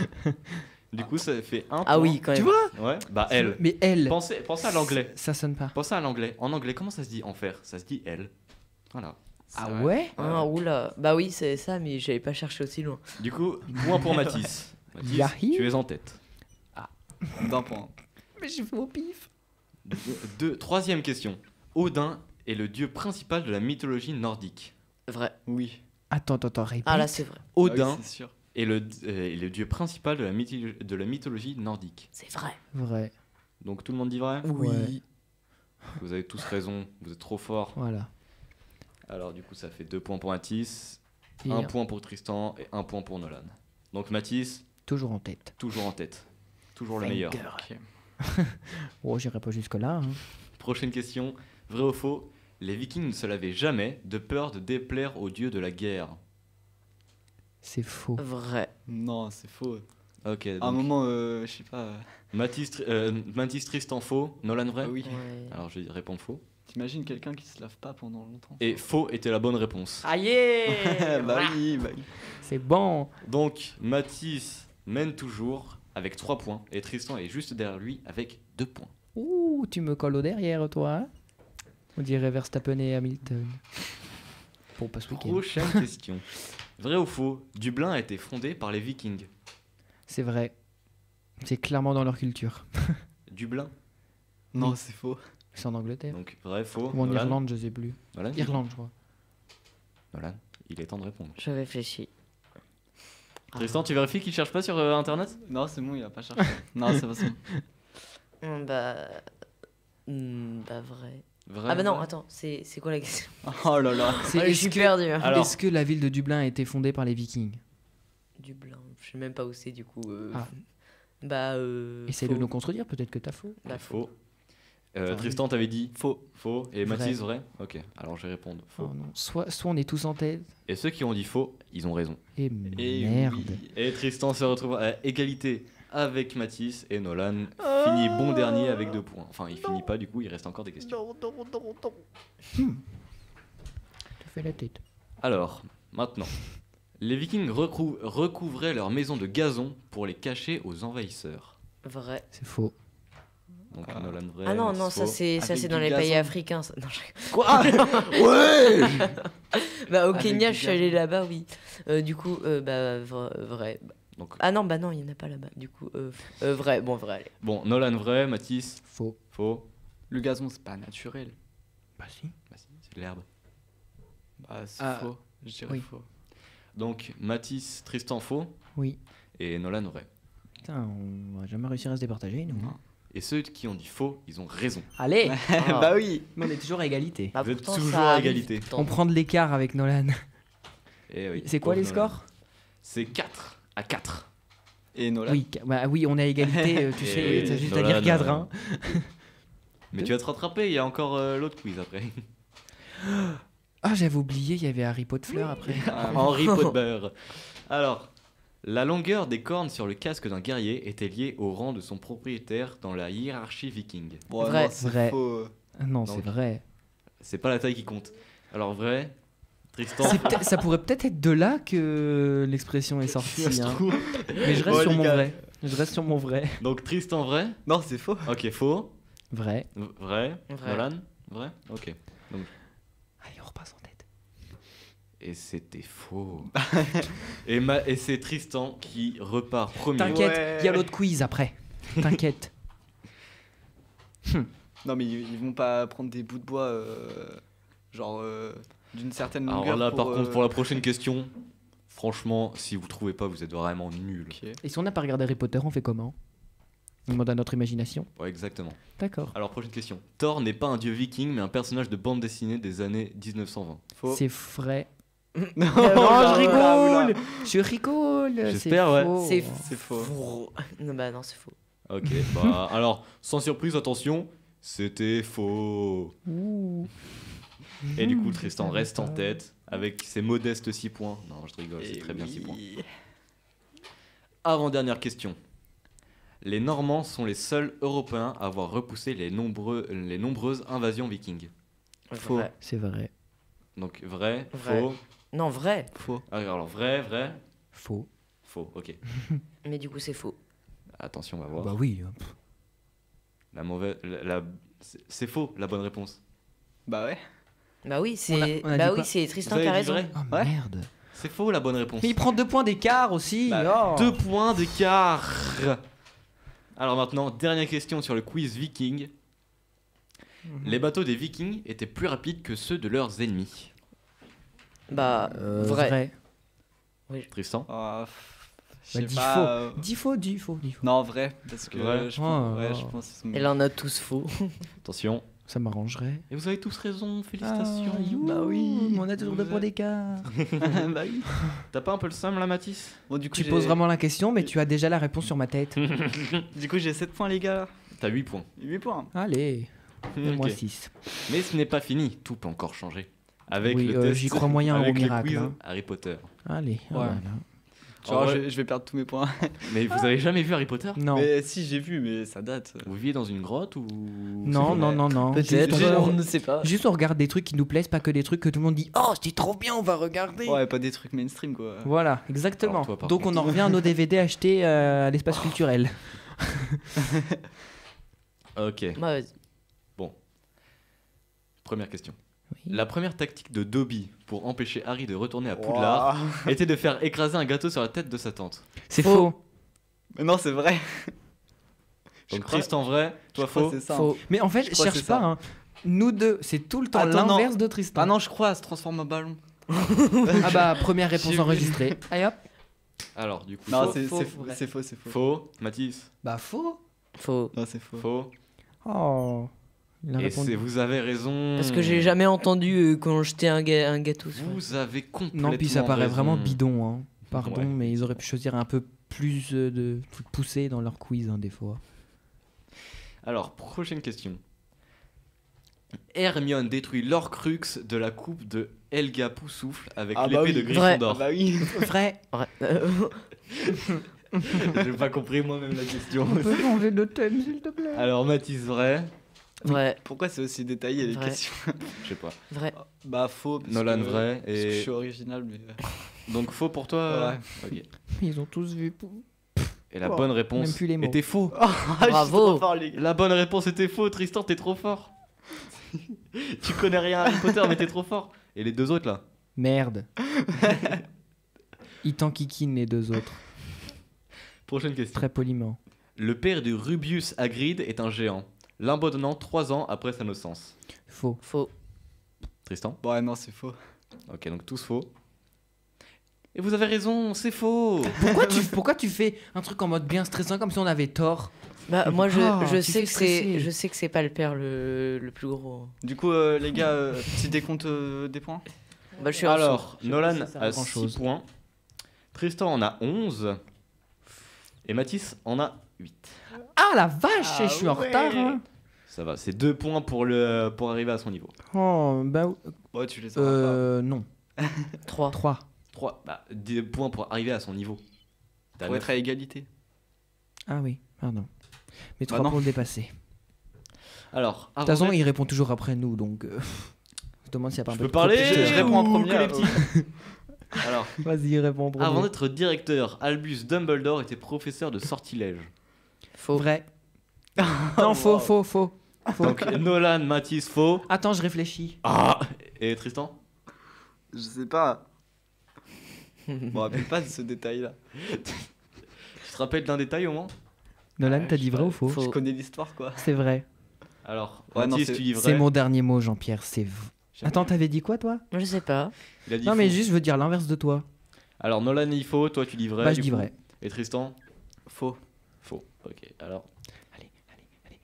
Du coup, ça fait un Ah point. oui, quand même. Tu vois? Ouais, bah elle. Mais elle. Pensez à l'anglais. Ça sonne pas. Pensez à l'anglais. En anglais, comment ça se dit enfer? Ça se dit elle. Voilà. Ah vrai. ouais? Ah, oula. Bah oui, c'est ça, mais j'avais pas cherché aussi loin. Du coup, point pour Mathis. Mathis, Yahi. tu es en tête. D'un point. Mais j'ai fait au pif. Troisième question. Odin est le dieu principal de la mythologie nordique. Vrai. Oui. Attends, répète. Ah là, c'est vrai. Odin Ah oui, c'est sûr. est le dieu principal de la mythologie nordique. C'est vrai. Vrai. Donc tout le monde dit vrai? Ouais. Vous avez tous raison, vous êtes trop forts. Voilà. Alors du coup ça fait 2 points pour Mathis, Et 1 point pour Tristan et 1 point pour Nolan. Donc Mathis, toujours en tête. toujours en tête. Toujours le meilleur. Ok. Oh, j'irai pas jusque-là. Hein. Prochaine question, vrai ou faux? Les Vikings ne se lavaient jamais de peur de déplaire aux dieux de la guerre. C'est faux. Vrai. Non, c'est faux. Ok, À un donc moment, je sais pas. Mathis, Tristan faux, Nolan vrai? Ah oui. Ouais. Alors je vais répondre faux. T'imagines quelqu'un qui se lave pas pendant longtemps. Et faux était la bonne réponse. Aïe. bah oui. C'est bon. Donc Mathis mène toujours avec 3 points et Tristan est juste derrière lui avec 2 points. Ouh, tu me colles au derrière, toi. Hein. On dirait Verstappen et Hamilton. Pour pas ce week-end. Prochaine question. Vrai ou faux? Dublin a été fondé par les Vikings. C'est vrai. C'est clairement dans leur culture. Dublin? Non, c'est faux. C'est en Angleterre. Donc vrai, faux. Ou en Nolan? Irlande, je sais plus. Nolan? Irlande, je crois. Nolan, il est temps de répondre. Je réfléchis. Tristan, tu vérifies qu'il cherche pas sur internet? Non, c'est bon, il a pas cherché. Non, c'est pas ça. Bah vrai. Vrai? Ah bah non, attends, c'est quoi la question? Oh là là. C'est Ah, je est-ce suis que, perdu. Hein. Alors- est-ce que la ville de Dublin a été fondée par les Vikings? Dublin, je sais même pas où c'est du coup. Ah. Bah Essaye faux. de nous contredire, peut-être que t'as faux. Bah, Faux. Enfin, Tristan, t'avais dit Faux. faux. Et Vrai. Mathis, vrai? Ok, alors je vais répondre Oh faux. non. Soit on est tous en tête. Et ceux qui ont dit faux, ils ont raison. Et Et merde. oui. Et Tristan se retrouve à égalité avec Mathis et Nolan finit bon dernier avec 2 points. Enfin, il finit pas du coup, il reste encore des questions. Tu fais la tête. Alors, maintenant, les Vikings recouvraient leurs maisons de gazon pour les cacher aux envahisseurs. Vrai. C'est faux. Donc Ah. Nolan vrai. Ah non, Mathis non, faux. ça c'est Avec dans du les pays gazon. africains. Ça. Non, je- Quoi? Ouais. Bah au Avec Kenya, du je suis allée gazon. là-bas, oui. Du coup, bah vrai. Donc Ah non, bah non, il y en a pas là-bas. Du coup, vrai. Bon, vrai. Allez. bon, Nolan vrai, Mathis Faux. faux. Le gazon, c'est pas naturel. Bah si. Bah si, c'est de l'herbe. Bah, c'est Ah. faux. Je dirais Oui. faux. Donc Mathis, Tristan faux Oui. et Nolan vrai. Putain, on va jamais réussir à se départager, nous. Non. Et ceux qui ont dit faux, ils ont raison. Allez. Bah oui. Mais on est toujours à égalité. Bah, Vous êtes pourtant, toujours ça à arrive égalité. tant. On prend de l'écart avec Nolan. Eh oui, C'est quoi pauvre les Nolan. scores? C'est 4 à 4. Et Nolan. Oui, bah oui, on est à égalité, tu Et sais, t'as juste à Nolan, dire cadre. Hein. Mais tu vas te rattraper, il y a encore l'autre quiz après. Ah, j'avais oublié, il y avait Harry Potter après. Ah, Henry Potter. Alors, la longueur des cornes sur le casque d'un guerrier était liée au rang de son propriétaire dans la hiérarchie viking. Bon, Vrai. non, c'est Vrai. faux. Ah non, Donc, c'est vrai. C'est pas la taille qui compte. Alors vrai, Tristan. Ça pourrait peut-être être de là que l'expression est sortie. Ça se hein. trouve. Mais je reste Ouais, sur les mon gars. vrai. Je reste sur mon vrai. Donc Tristan vrai. Non, c'est faux. Ok, faux. Vrai. Vrai. Vrai. Nolan vrai. Ok. Allez, on repasse en tête. Et c'était faux. et c'est Tristan qui repart premier. T'inquiète, Ouais. il y a l'autre quiz après. T'inquiète. Non, mais ils vont pas prendre des bouts de bois, genre d'une certaine longueur. Alors là, par contre, pour la la prochaine question, franchement, si vous trouvez pas, vous êtes vraiment nul. Et si on n'a pas regardé Harry Potter, on fait comment? On demande à notre imagination. Ouais, exactement. D'accord. Alors, prochaine question. Thor n'est pas un dieu viking, mais un personnage de bande dessinée des années 1920. Faux. C'est vrai. Non, Oh, je oula, rigole. Je rigole. J'espère, c'est ouais. faux. C'est C'est faux. Non, bah non, c'est faux. Ok, bah alors, sans surprise, attention, c'était faux. Ouh. Et du coup, Mmh, Tristan je reste en savais tête avec ses modestes 6 points. Non, je rigole, c'est Et très bien 6 oui. points. Avant-dernière question. Les Normands sont les seuls Européens à avoir repoussé les nombreuses invasions vikings. Faux. Vrai. C'est vrai. Donc vrai, Vrai. faux. Non, vrai. Faux. Ah, alors vrai, Faux. faux. Ok. Mais du coup, c'est faux. Attention, on va voir. Bah oui. La mauvaise, c'est faux, la bonne réponse. Bah ouais. Bah oui, On a c'est dit quoi c'est Tristan Vous qui a avez dit raison. vrai Oh Ouais. merde. C'est faux la bonne réponse. Mais il prend 2 points d'écart aussi. Bah, oh. 2 points d'écart. Alors maintenant, dernière question sur le quiz viking. Les bateaux des vikings étaient plus rapides que ceux de leurs ennemis. Bah vrai. Tristan? Ah, je Bah, sais dis pas. faux. Dis faux. Non, vrai. Parce que Vrai. je pense, Oh. ouais, je pense qu'ils sont. Elle en a tous faux. Attention. Ça m'arrangerait. Et vous avez tous raison, félicitations. Bah oui. On a toujours Vous 2 points êtes- d'écart. Bah oui. T'as pas un peu le seum là, Mathis? Bon, du coup, Tu poses vraiment la question, mais tu as déjà la réponse sur ma tête. Du coup, j'ai 7 points, les gars. T'as 8 points. 8 points. Allez, moi Ok. 6. Mais ce n'est pas fini, tout peut encore changer. Avec Oui, le test, j'y crois moyen avec au le miracle, quiz hein. Harry Potter. Allez, Ouais. voilà. Tu vois, En vrai- je vais perdre tous mes points. Mais vous avez jamais vu Harry Potter? Non. Mais si, j'ai vu, mais ça date. Vous viviez dans une grotte ou... Non, non, non, non. Peut-être, Juste, on ne sait pas. juste on regarde des trucs qui nous plaisent, pas que des trucs que tout le monde dit oh c'est trop bien, on va regarder. Ouais, pas des trucs mainstream, quoi. Voilà, exactement. Alors toi, par Donc on en revient à nos DVD achetés à l'espace culturel. Ok, Bah, vas-y. première question. Oui. La première tactique de Dobby pour empêcher Harry de retourner à Poudlard était de faire écraser un gâteau sur la tête de sa tante. C'est Faux. faux. Mais non, c'est vrai. Je Donc crois- Tristan vrai, toi je crois faux. que c'est ça. Faux. Mais en fait, Je crois que cherche c'est pas. ça. Hein. Nous deux, c'est tout le temps Attends, non. l'inverse de Tristan. Ah non, je crois, elle se transforme en ballon. Ah bah première réponse J'ai vu. enregistrée. Allez hop. Alors du coup, Non, faux. c'est faux, faux, vrai. c'est faux, c'est faux. Faux, Mathis. Bah faux. Faux. Non, c'est faux. Faux. Oh. Il a Et répondu. vous avez raison. Parce que j'ai jamais entendu qu'on jetait un gâteau sur. Vous avez complètement Non, puis ça paraît raison. vraiment bidon. Hein. Pardon, Ouais. mais ils auraient pu choisir un peu plus de trucs poussés dans leur quiz, hein, des fois. Alors, prochaine question. Hermione détruit l'Orcrux de la coupe de Helga Poussoufle avec Ah bah l'épée oui. de Vrai. Gryffondor. Ah bah oui. Vrai. Ouais. J'ai pas compris moi-même la question. On peut changer de thème, s'il te plaît. Alors, Mathis, vrai? Vrai. Pourquoi c'est aussi détaillé les Vrai. questions? Je sais pas. Vrai. Bah faux. Parce Nolan, que- vrai. Parce que je Et suis original, mais. donc, faux pour toi? Ok. Ils ont tous vu. Et la Oh, bonne même réponse plus les mots. était faux. Bravo. La bonne réponse était faux. Tristan, t'es trop fort. Tu connais rien à Harry Potter, mais t'es trop fort. Et les deux autres là? Merde. Ils t'enquiquinent les deux autres, Prochaine question. très poliment. Le père de Rubius Hagrid est un géant, l'abandonnant 3 ans après sa naissance. Faux. Faux. Tristan? Bon, ouais, non, c'est faux. Ok, donc tous faux. Et vous avez raison, c'est faux. Pourquoi tu fais un truc en mode bien stressant comme si on avait tort? Bah moi Ah, je tu sais fais que stresser. je sais que c'est pas le père le plus gros. Du coup, les gars, petit décompte des points. Bah je suis en Alors, Je sais Nolan pas si ça sert à a grand 6 chose. points. Tristan en a 11. Et Mathis en a 8. Ah la vache, Ah je suis en ouais. retard. Hein. Ça va, c'est 2 points pour arriver à son niveau. Oh, bah Ouais, tu les auras non. 3. 3. 3, bah, 2 points pour arriver à son niveau. pas. T'as Pour neuf. être à égalité. Ah oui, pardon. Mais 3 Bah non. pour le dépasser. Alors, De toute façon, il répond toujours après nous, donc je me demande s'il n'y a pas un je peu peux de parler compétition. Je réponds en ou premier. collectif Alors, Vas-y, réponds en premier. avant d'être directeur, Albus Dumbledore était professeur de sortilège. Faux. Vrai. Non, faux, faux, faux. Donc Nolan, Mathis, faux. Attends, je réfléchis. Ah. Et Tristan? Je sais pas. Je me rappelle pas de ce détail-là. Tu te rappelles d'un détail au moins? Nolan, Ouais, t'as je dit sais vrai pas. ou faux? Faux. Je connais l'histoire, quoi. C'est vrai. Alors, Ouais, non, Mathis, c'est- tu dis vrai. C'est mon dernier mot, Jean-Pierre. C'est. J'aime Attends, bien. t'avais dit quoi, toi? Je sais pas. Il a dit Non, mais faux. juste, je veux dire l'inverse de toi. Alors Nolan il faux, toi tu dis vrai. Bah, je du dis coup. vrai. Et Tristan? Faux. Faux. Ok, alors. Allez,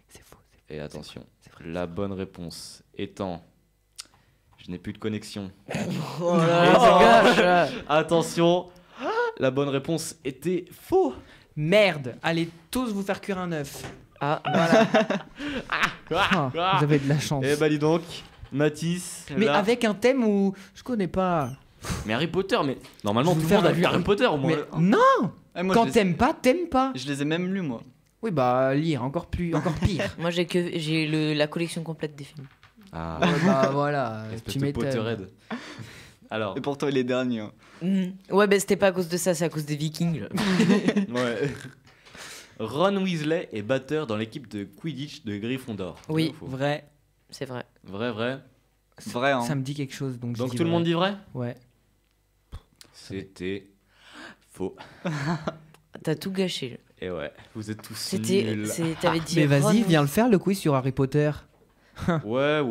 c'est faux. Et attention, la bonne réponse étant. Je n'ai plus de connexion. Oh là là, Attention, la bonne réponse était faux. Merde, allez tous vous faire cuire un œuf. Ah, Voilà. Ah, Ah, vous avez de la chance. Eh bah dis donc, Mathis. Mais là- avec un thème où je connais pas. Mais Harry Potter, mais normalement Je tout vais le monde faire a lu un- Harry Potter au moins. Mais non, Eh, moi, quand je les... t'aimes pas, t'aimes pas. je les ai même lus, moi. Oui, bah lire, encore pire. moi j'ai la collection complète des films. Ah, Bah voilà, espèce tu de m'étonnes. Potterhead. Alors, Et pourtant, il est dernier. Hein. Ouais, bah c'était pas à cause de ça, c'est à cause des Vikings. là. ouais. Ron Weasley est batteur dans l'équipe de Quidditch de Gryffondor. Oui. Vrai ou faux? Vrai. C'est vrai. Vrai, vrai. Vrai, hein. Ça me dit quelque chose. Donc Donc tout le monde dit vrai? Ouais. C'était faux. T'as tout gâché. Et ouais, vous êtes tous C'était. nuls. T'avais dit. Mais vas-y, Ron. viens le faire le quiz sur Harry Potter. Ouais,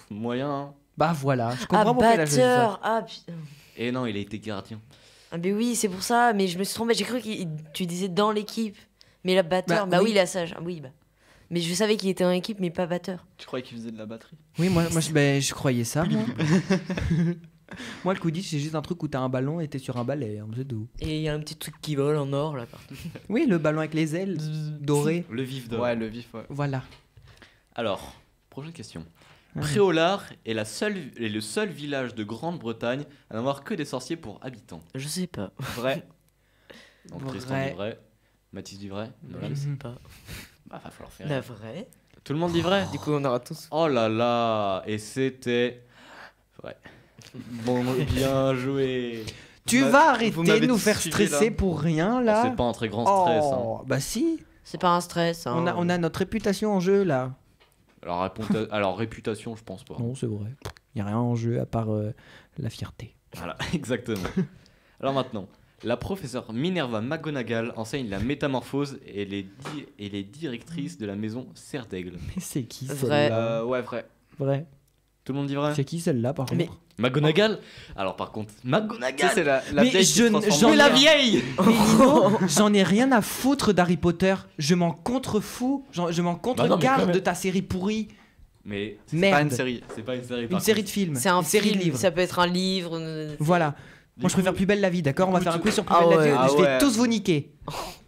moyen. Hein. Bah voilà, je Ah, comprends pourquoi elle a choisi ça. batteur. Ah, putain. Et non, il a été gardien. Ah, mais oui, c'est pour ça. Mais je me suis trompée. J'ai cru que tu disais dans l'équipe. Mais la batteur. Bah, oui, la sage. Ah, oui, bah. Mais je savais qu'il était en équipe, mais pas batteur. Tu croyais qu'il faisait de la batterie? Oui, moi je croyais ça. Moi, moi le Quidditch, c'est juste un truc où t'as un ballon et t'es sur un balai. Hein, c'est tout. Et il y a un petit truc qui vole en or là partout. Oui, le ballon avec les ailes dorées. Le vif d'or. Ouais, le vif, ouais. Voilà. Alors, prochaine question. Ah. Préolard est le seul village de Grande-Bretagne à n'avoir que des sorciers pour habitants. Je sais pas. Vrai. Donc Vrai. Tristan dit vrai, Mathis dit vrai, Nolan. Je sais pas. Bah va falloir faire. La vraie. Tout le monde dit vrai. Du coup, on aura tous. Oh là là, et c'était vrai. Bon, bien joué. Tu m'a- vas vous arrêter m'avez de nous tous faire suivi, stresser là. pour rien là. C'est pas un très grand stress. Hein. Oh, bah si. C'est pas un stress. Hein. On a notre réputation en jeu là. Alors réputation, je pense pas. Non, c'est vrai. Y a rien en jeu à part la fierté. Voilà, exactement. Alors maintenant, la professeure Minerva McGonagall enseigne la métamorphose et elle est directrice de la maison Serre d'Aigle. Mais c'est qui Vrai. celle-là Ouais, vrai. Vrai. Tout le monde dit vrai? C'est qui celle-là par Mais- contre McGonagall. Alors par contre, Tu sais, McGonagall. c'est la Mais vieille qui je se n- transforme j'en en ai- la vieille. vieille. Mais Lino, j'en ai rien à foutre d'Harry Potter. Je m'en contrefous. Je m'en Bah non, mais contregarde quand même. de ta série pourrie. Mais Pas Merde. une série. c'est pas une série. Une par série de contre. films. C'est un Une série film, de livres. Ça peut être un livre. Voilà. Du Moi je préfère coup- Plus belle la vie, d'accord? On va coup, faire un tu- quiz sur Plus Ah belle la ouais. vie. Ah Je vais ouais. tous vous niquer.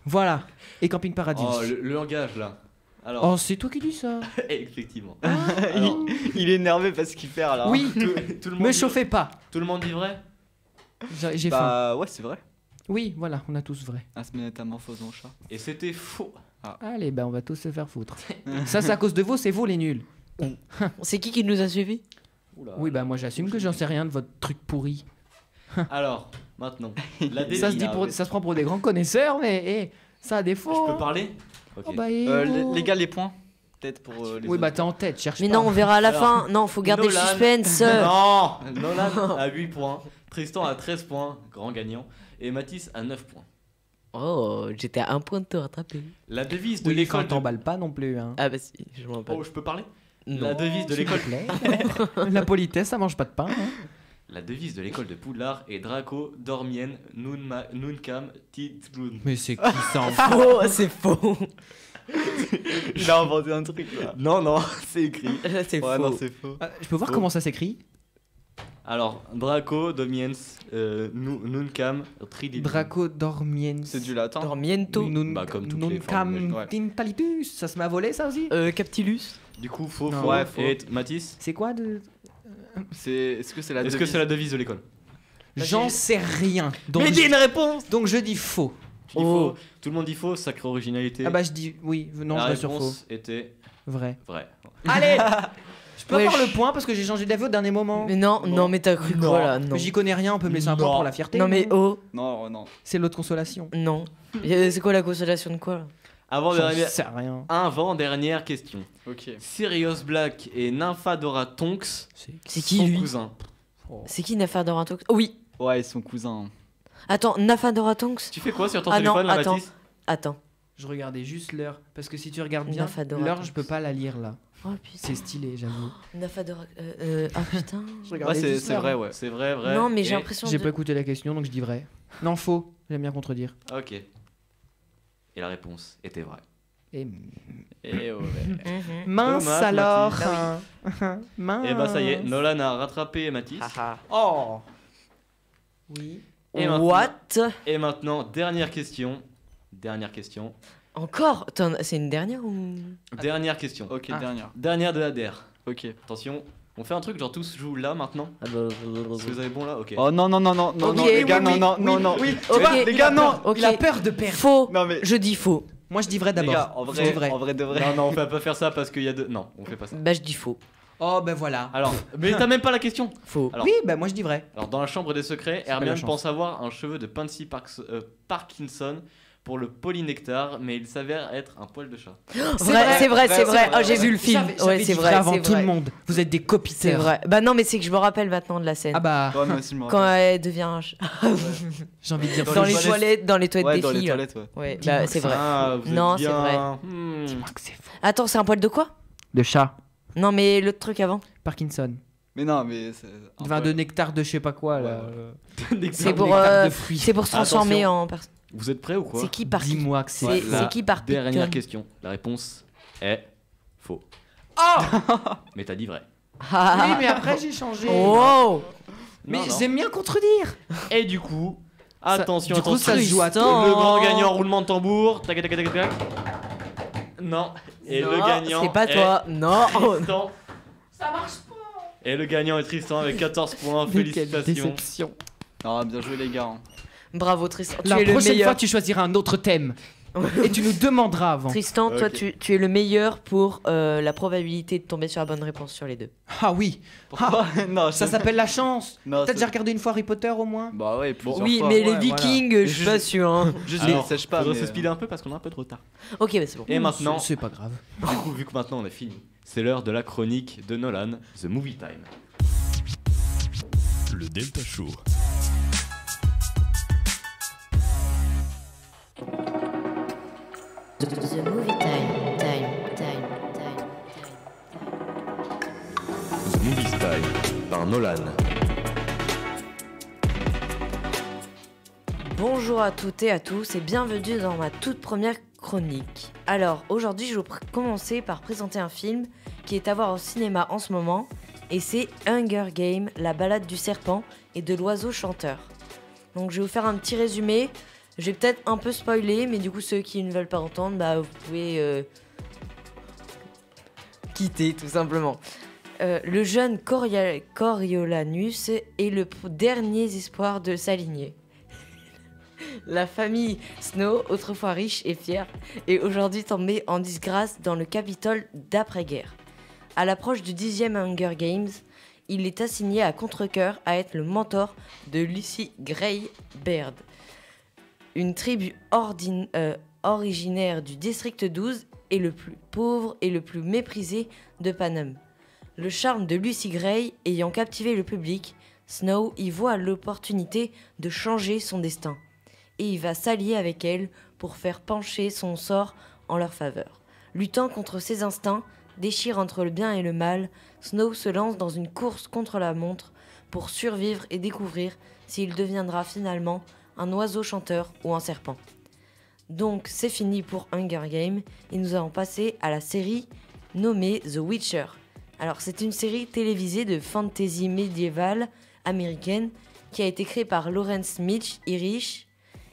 Voilà. Et Camping Paradis. Oh, le langage là. Alors, Oh, c'est toi qui dis ça. effectivement. Alors, Il est énervé parce qu'il perd là. Oui, tout le monde me dit- chauffez pas. Tout le monde dit vrai? J'ai faim. Bah ouais, c'est vrai. Oui, voilà, on a tous vrai. Ah, se métamorphose en chat. Et c'était faux. Allez, bah on va tous se faire foutre. Ça, c'est à cause de vous, c'est vous les nuls. C'est qui nous a suivis? Oula. Oui, bah moi j'assume que j'en sais rien de votre truc pourri. Alors, maintenant, la Ça se, dit pour, ça se prend pour des grands connaisseurs, mais ça a des faux. Je peux hein. parler? Ok. Oh bah, Les gars, les points. Peut-être pour les oui, bah autres. t'es en tête, cherche Mais pas. non, on verra à la Alors, fin. Non, faut garder le Nolan. suspense. Non, Nolan a 8 points, Tristan a 13 points, grand gagnant, et Mathis a 9 points. Oh, j'étais à un point de te rattraper. La devise de Oui, l'école enfin, t'emballes pas non plus. Hein. Ah bah si, je m'en rappelle. Oh, je peux parler? Non. La devise de S'il l'école te plaît. La politesse, ça mange pas de pain. hein. La devise de l'école de Poudlard est Draco Dormien Nuncam Tidlun. Mais c'est qui ça Faux, c'est faux. Il a inventé un truc là. Non, c'est écrit. C'est Ouais, faux. non, c'est faux. Je peux voir Faux. comment ça s'écrit? Alors, Draco Dormiens Nuncam Tridilun. Draco dormiens. C'est du latin. Dormiento. Bah, comme toutes les formes Nuncam ouais. tintalitus. Ça se m'a volé ça aussi? Captilus. Du coup, faux, Non. faux. Ouais, faux. Et Mathis? C'est quoi de. Est-ce que c'est la Est-ce que devise c'est la devise de l'école? J'en sais rien. Donc, Mais dis une réponse. donc je dis faux. Tu dis Oh. faux. Tout le monde dit faux, sacrée originalité. Ah bah je dis oui. Non, la je vais sur faux. réponse était Vrai. vrai. Allez. Je peux Ouais, avoir le point parce que j'ai changé d'avis au dernier moment. Mais non, non, mais t'as cru quoi là? Non. Mais j'y connais rien, on peut me laisser un point Non. pour la fierté. Non mais oh, Non, non. C'est l'autre consolation. non. C'est quoi la consolation de quoi là? J'en Avant-dernière sais rien. avant-dernière question. Ok. Sirius Black et Nymphadora Tonks C'est qui sont lui? cousins. C'est qui Nafadora Tonks? Oui. Ouais, ils sont cousins. Attends, Nafadora Tonks? Tu fais quoi sur ton Ah non, téléphone, là, attends. Mathis? Attends. Je regardais juste l'heure parce que si tu regardes bien, Nymphadora l'heure Tonks. je peux pas la lire là. Oh putain. C'est stylé, j'avoue. Nafadora. Ah putain. Ouais, c'est vrai, ouais. C'est vrai, vrai. Non, mais j'ai Et- l'impression J'ai de. pas écouté la question donc je dis vrai. Non, faux. J'aime bien contredire. Ok. Et la réponse était vraie. Et Et ouais. Mhm. mince Dommage, alors. Mathis. hein. Mince. Et bah ça y est, Nolan a rattrapé Mathis. Oh. Oui. Et maintenant- What? Et maintenant, dernière question. Dernière question. Encore? C'est une dernière ou? Dernière question. Ok, Ah. dernière. Dernière de la DER. Ok. Attention, on fait un truc genre tous jouent là maintenant. Ah bah, Si vous avez bon là, ok. Oh non, non, non, non, non, Ok, non, les gars, oui, non, oui, non, oui, non, non. Oui. Ok, les gars, non. Ok. Il a peur de perdre. Faux. Non, mais. Je dis faux. Moi je dis vrai Les d'abord. gars, en Je dis vrai, en vrai de vrai. Non, non, on va pas faire ça parce qu'il y a deux. Non, on fait pas ça. Bah je dis faux. Oh ben voilà. Alors, mais t'as même pas la question. Faux. Alors, Oui, ben moi je dis vrai. alors dans la chambre des secrets, pas la Hermione chance. pense avoir un cheveu de Pansy Parkinson pour le polynectar, mais il s'avère être un poil de chat. C'est vrai. Oh, j'ai vu le film. J'avais Ouais, c'est dit vrai. avant c'est tout vrai. le monde. Vous êtes des C'est copiteurs. vrai. Bah non, mais c'est que je me rappelle maintenant de la scène. Ah bah, Ouais, moi aussi, je me Quand rappelle. elle devient un chat. j'ai envie de dire. Dans les toilettes Ouais, des dans les filles. toilettes, ouais. Ouais, Dis-moi bah que c'est vrai. Ah, vous Non, êtes c'est bien. vrai. Dis-moi que c'est faux. Attends, c'est un poil de quoi? De chat. Non, mais l'autre truc avant. Parkinson. Mais non, mais c'est. un Vin peu- de nectar de je sais pas quoi là. C'est pour, nectar de fruits. C'est pour se transformer Attention. en personne. Vous êtes prêts ou quoi? C'est qui par Dis-moi que c'est C'est faux. La c'est qui par Dernière Picton question. La réponse est faux. Mais t'as dit vrai. Oui, mais après j'ai changé. Oh Mais Non, non. j'aime bien contredire. Et du coup, attention, du coup, attention. ça se joue à Tristan. Le grand gagnant, roulement de tambour. Tac, tac, tac, tac, tac. Non. Et le Non, gagnant. c'est pas est toi. Non. Tristan. Ça marche pas. Et le gagnant est Tristan avec 14 points. Mais quelle Félicitations. déception. Ah, bien joué, les gars. hein. Bravo Tristan. Tu La es le prochaine meilleur. fois, tu choisiras un autre thème. Et tu nous demanderas avant. Tristan, toi, Ok. tu es le meilleur pour la probabilité de tomber sur la bonne réponse sur les deux. Ah oui. Pourquoi Non, Ça s'appelle la chance. Non, T'as c'est- déjà regardé une fois Harry Potter au moins? Bah ouais, plusieurs Oui, fois. mais ouais, les Vikings, je suis pas sûr. Hein. Juste Alors, les sèche pas. faudrait mais, se speeder un peu parce qu'on a un peu de retard. Ok, bah c'est bon. Et maintenant, C'est pas grave. du coup, vu que maintenant on a fini, c'est l'heure de la chronique de Nolan, The Movie Time. Le Delta Show. The movie time. The Movie Time par Nolan. Bonjour à toutes et à tous et bienvenue dans ma toute première chronique. Alors aujourd'hui je vais commencer par présenter un film qui est à voir au cinéma en ce moment et c'est Hunger Games, la balade du serpent et de l'oiseau chanteur. Donc je vais vous faire un petit résumé, je vais peut-être un peu spoiler mais du coup ceux qui ne veulent pas entendre bah vous pouvez quitter tout simplement. Le jeune Coriolanus est le dernier espoir de sa lignée. La famille Snow, autrefois riche et fière, est aujourd'hui tombée en disgrâce dans le Capitole d'après-guerre. À l'approche du 10e Hunger Games, il est assigné à contre-cœur à être le mentor de Lucy Gray Baird, une tribu originaire du district 12 et le plus pauvre et le plus méprisé de Panem. Le charme de Lucy Gray ayant captivé le public, Snow y voit l'opportunité de changer son destin. Et il va s'allier avec elle pour faire pencher son sort en leur faveur. Luttant contre ses instincts, déchire entre le bien et le mal, Snow se lance dans une course contre la montre pour survivre et découvrir s'il deviendra finalement un oiseau chanteur ou un serpent. Donc c'est fini pour Hunger Games et nous allons passer à la série nommée The Witcher. Alors c'est une série télévisée de fantasy médiévale américaine qui a été créée par Lawrence Mitch Irish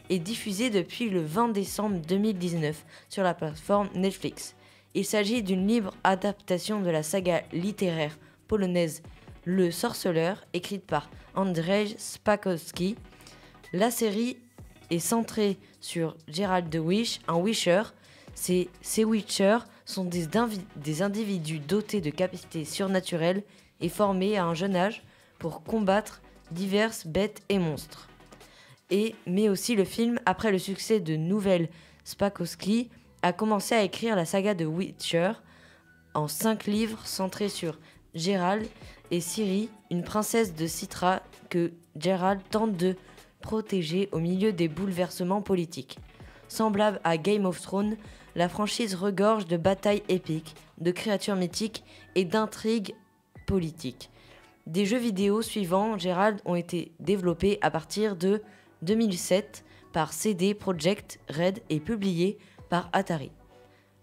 et diffusée depuis le 20 décembre 2019 sur la plateforme Netflix. Il s'agit d'une libre adaptation de la saga littéraire polonaise Le Sorceleur, écrite par Andrzej Sapkowski. La série est centrée sur Geralt de Wish, un Wisher. Ces Witchers sont des individus dotés de capacités surnaturelles et formés à un jeune âge pour combattre diverses bêtes et monstres. Mais aussi le film, après le succès de Nouvelle Sapkowski, a commencé à écrire la saga de Witcher en 5 livres centrés sur Geralt et Ciri, une princesse de Citra que Geralt tente de protéger au milieu des bouleversements politiques. Semblable à Game of Thrones, la franchise regorge de batailles épiques, de créatures mythiques et d'intrigues politiques. Des jeux vidéo suivants Geralt ont été développés à partir de 2007 par CD Projekt Red et publiés par Atari.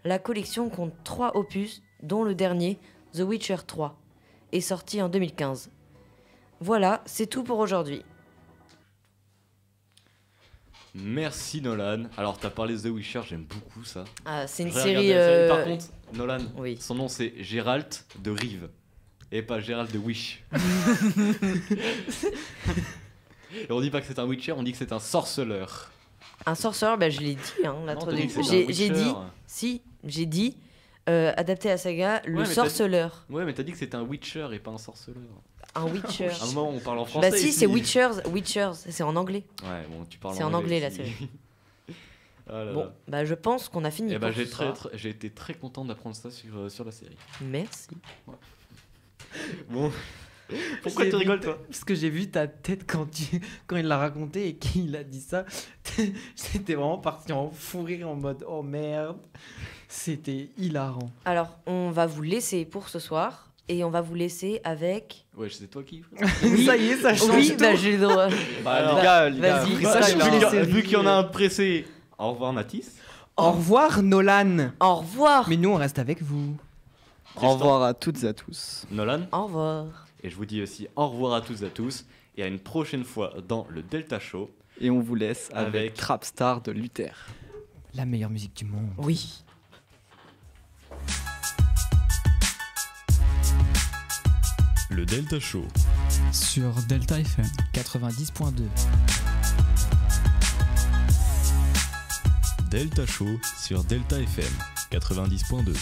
La collection compte 3 opus, dont le dernier, The Witcher 3, est sorti en 2015. Voilà, c'est tout pour aujourd'hui. Merci Nolan. Alors t'as parlé de The Witcher, j'aime beaucoup ça. Ah, c'est une J'ai série... regardé la série. Par contre, Nolan, Oui. son nom c'est Geralt de Rive et pas Geralt de Wish. Et on dit pas que c'est un Witcher, on dit que c'est un sorceleur. Un sorceleur, bah, je l'ai dit, hein, Non, t'as l'introduction. dit que c'était un J'ai dit, Witcher. j'ai dit, adapté à la saga, le mais t'as sorceleur. Ouais, mais t'as dit que c'était un Witcher et pas un sorceleur. Un Witcher. À un moment, on parle en français. Bah si, ici. c'est Witchers, c'est en anglais. Ouais, bon, tu parles C'est en anglais, la série. Ah là Bon, là. bah je pense qu'on a fini. Eh ben, pour ce soir. j'ai été très content d'apprendre ça sur la série. Merci. Bon, pourquoi J'ai tu vu rigoles toi? Parce que j'ai vu ta tête quand il l'a raconté et qu'il a dit ça. J'étais vraiment parti en fou rire en mode oh merde. C'était hilarant. Alors, on va vous laisser pour ce soir et on va vous laisser avec. Ouais, c'est toi qui. Ça y est, ça change Oui, tout. bah j'ai le droit. Bah, Bah, les gars, vas-y. freestyle, Bah, hein. je vais laisser- Vu qu'il y en a un pressé, au revoir Mathis. Au revoir Nolan. Au revoir. Mais nous on reste avec vous. Au revoir à toutes et à tous. Nolan. Au revoir. Et je vous dis aussi au revoir à tous et à une prochaine fois dans le Delta Show. Et on vous laisse avec Avec Trapstar de Luther. La meilleure musique du monde. Oui. Le Delta Show. Sur Delta FM. 90.2. Delta Show sur Delta FM 90.2.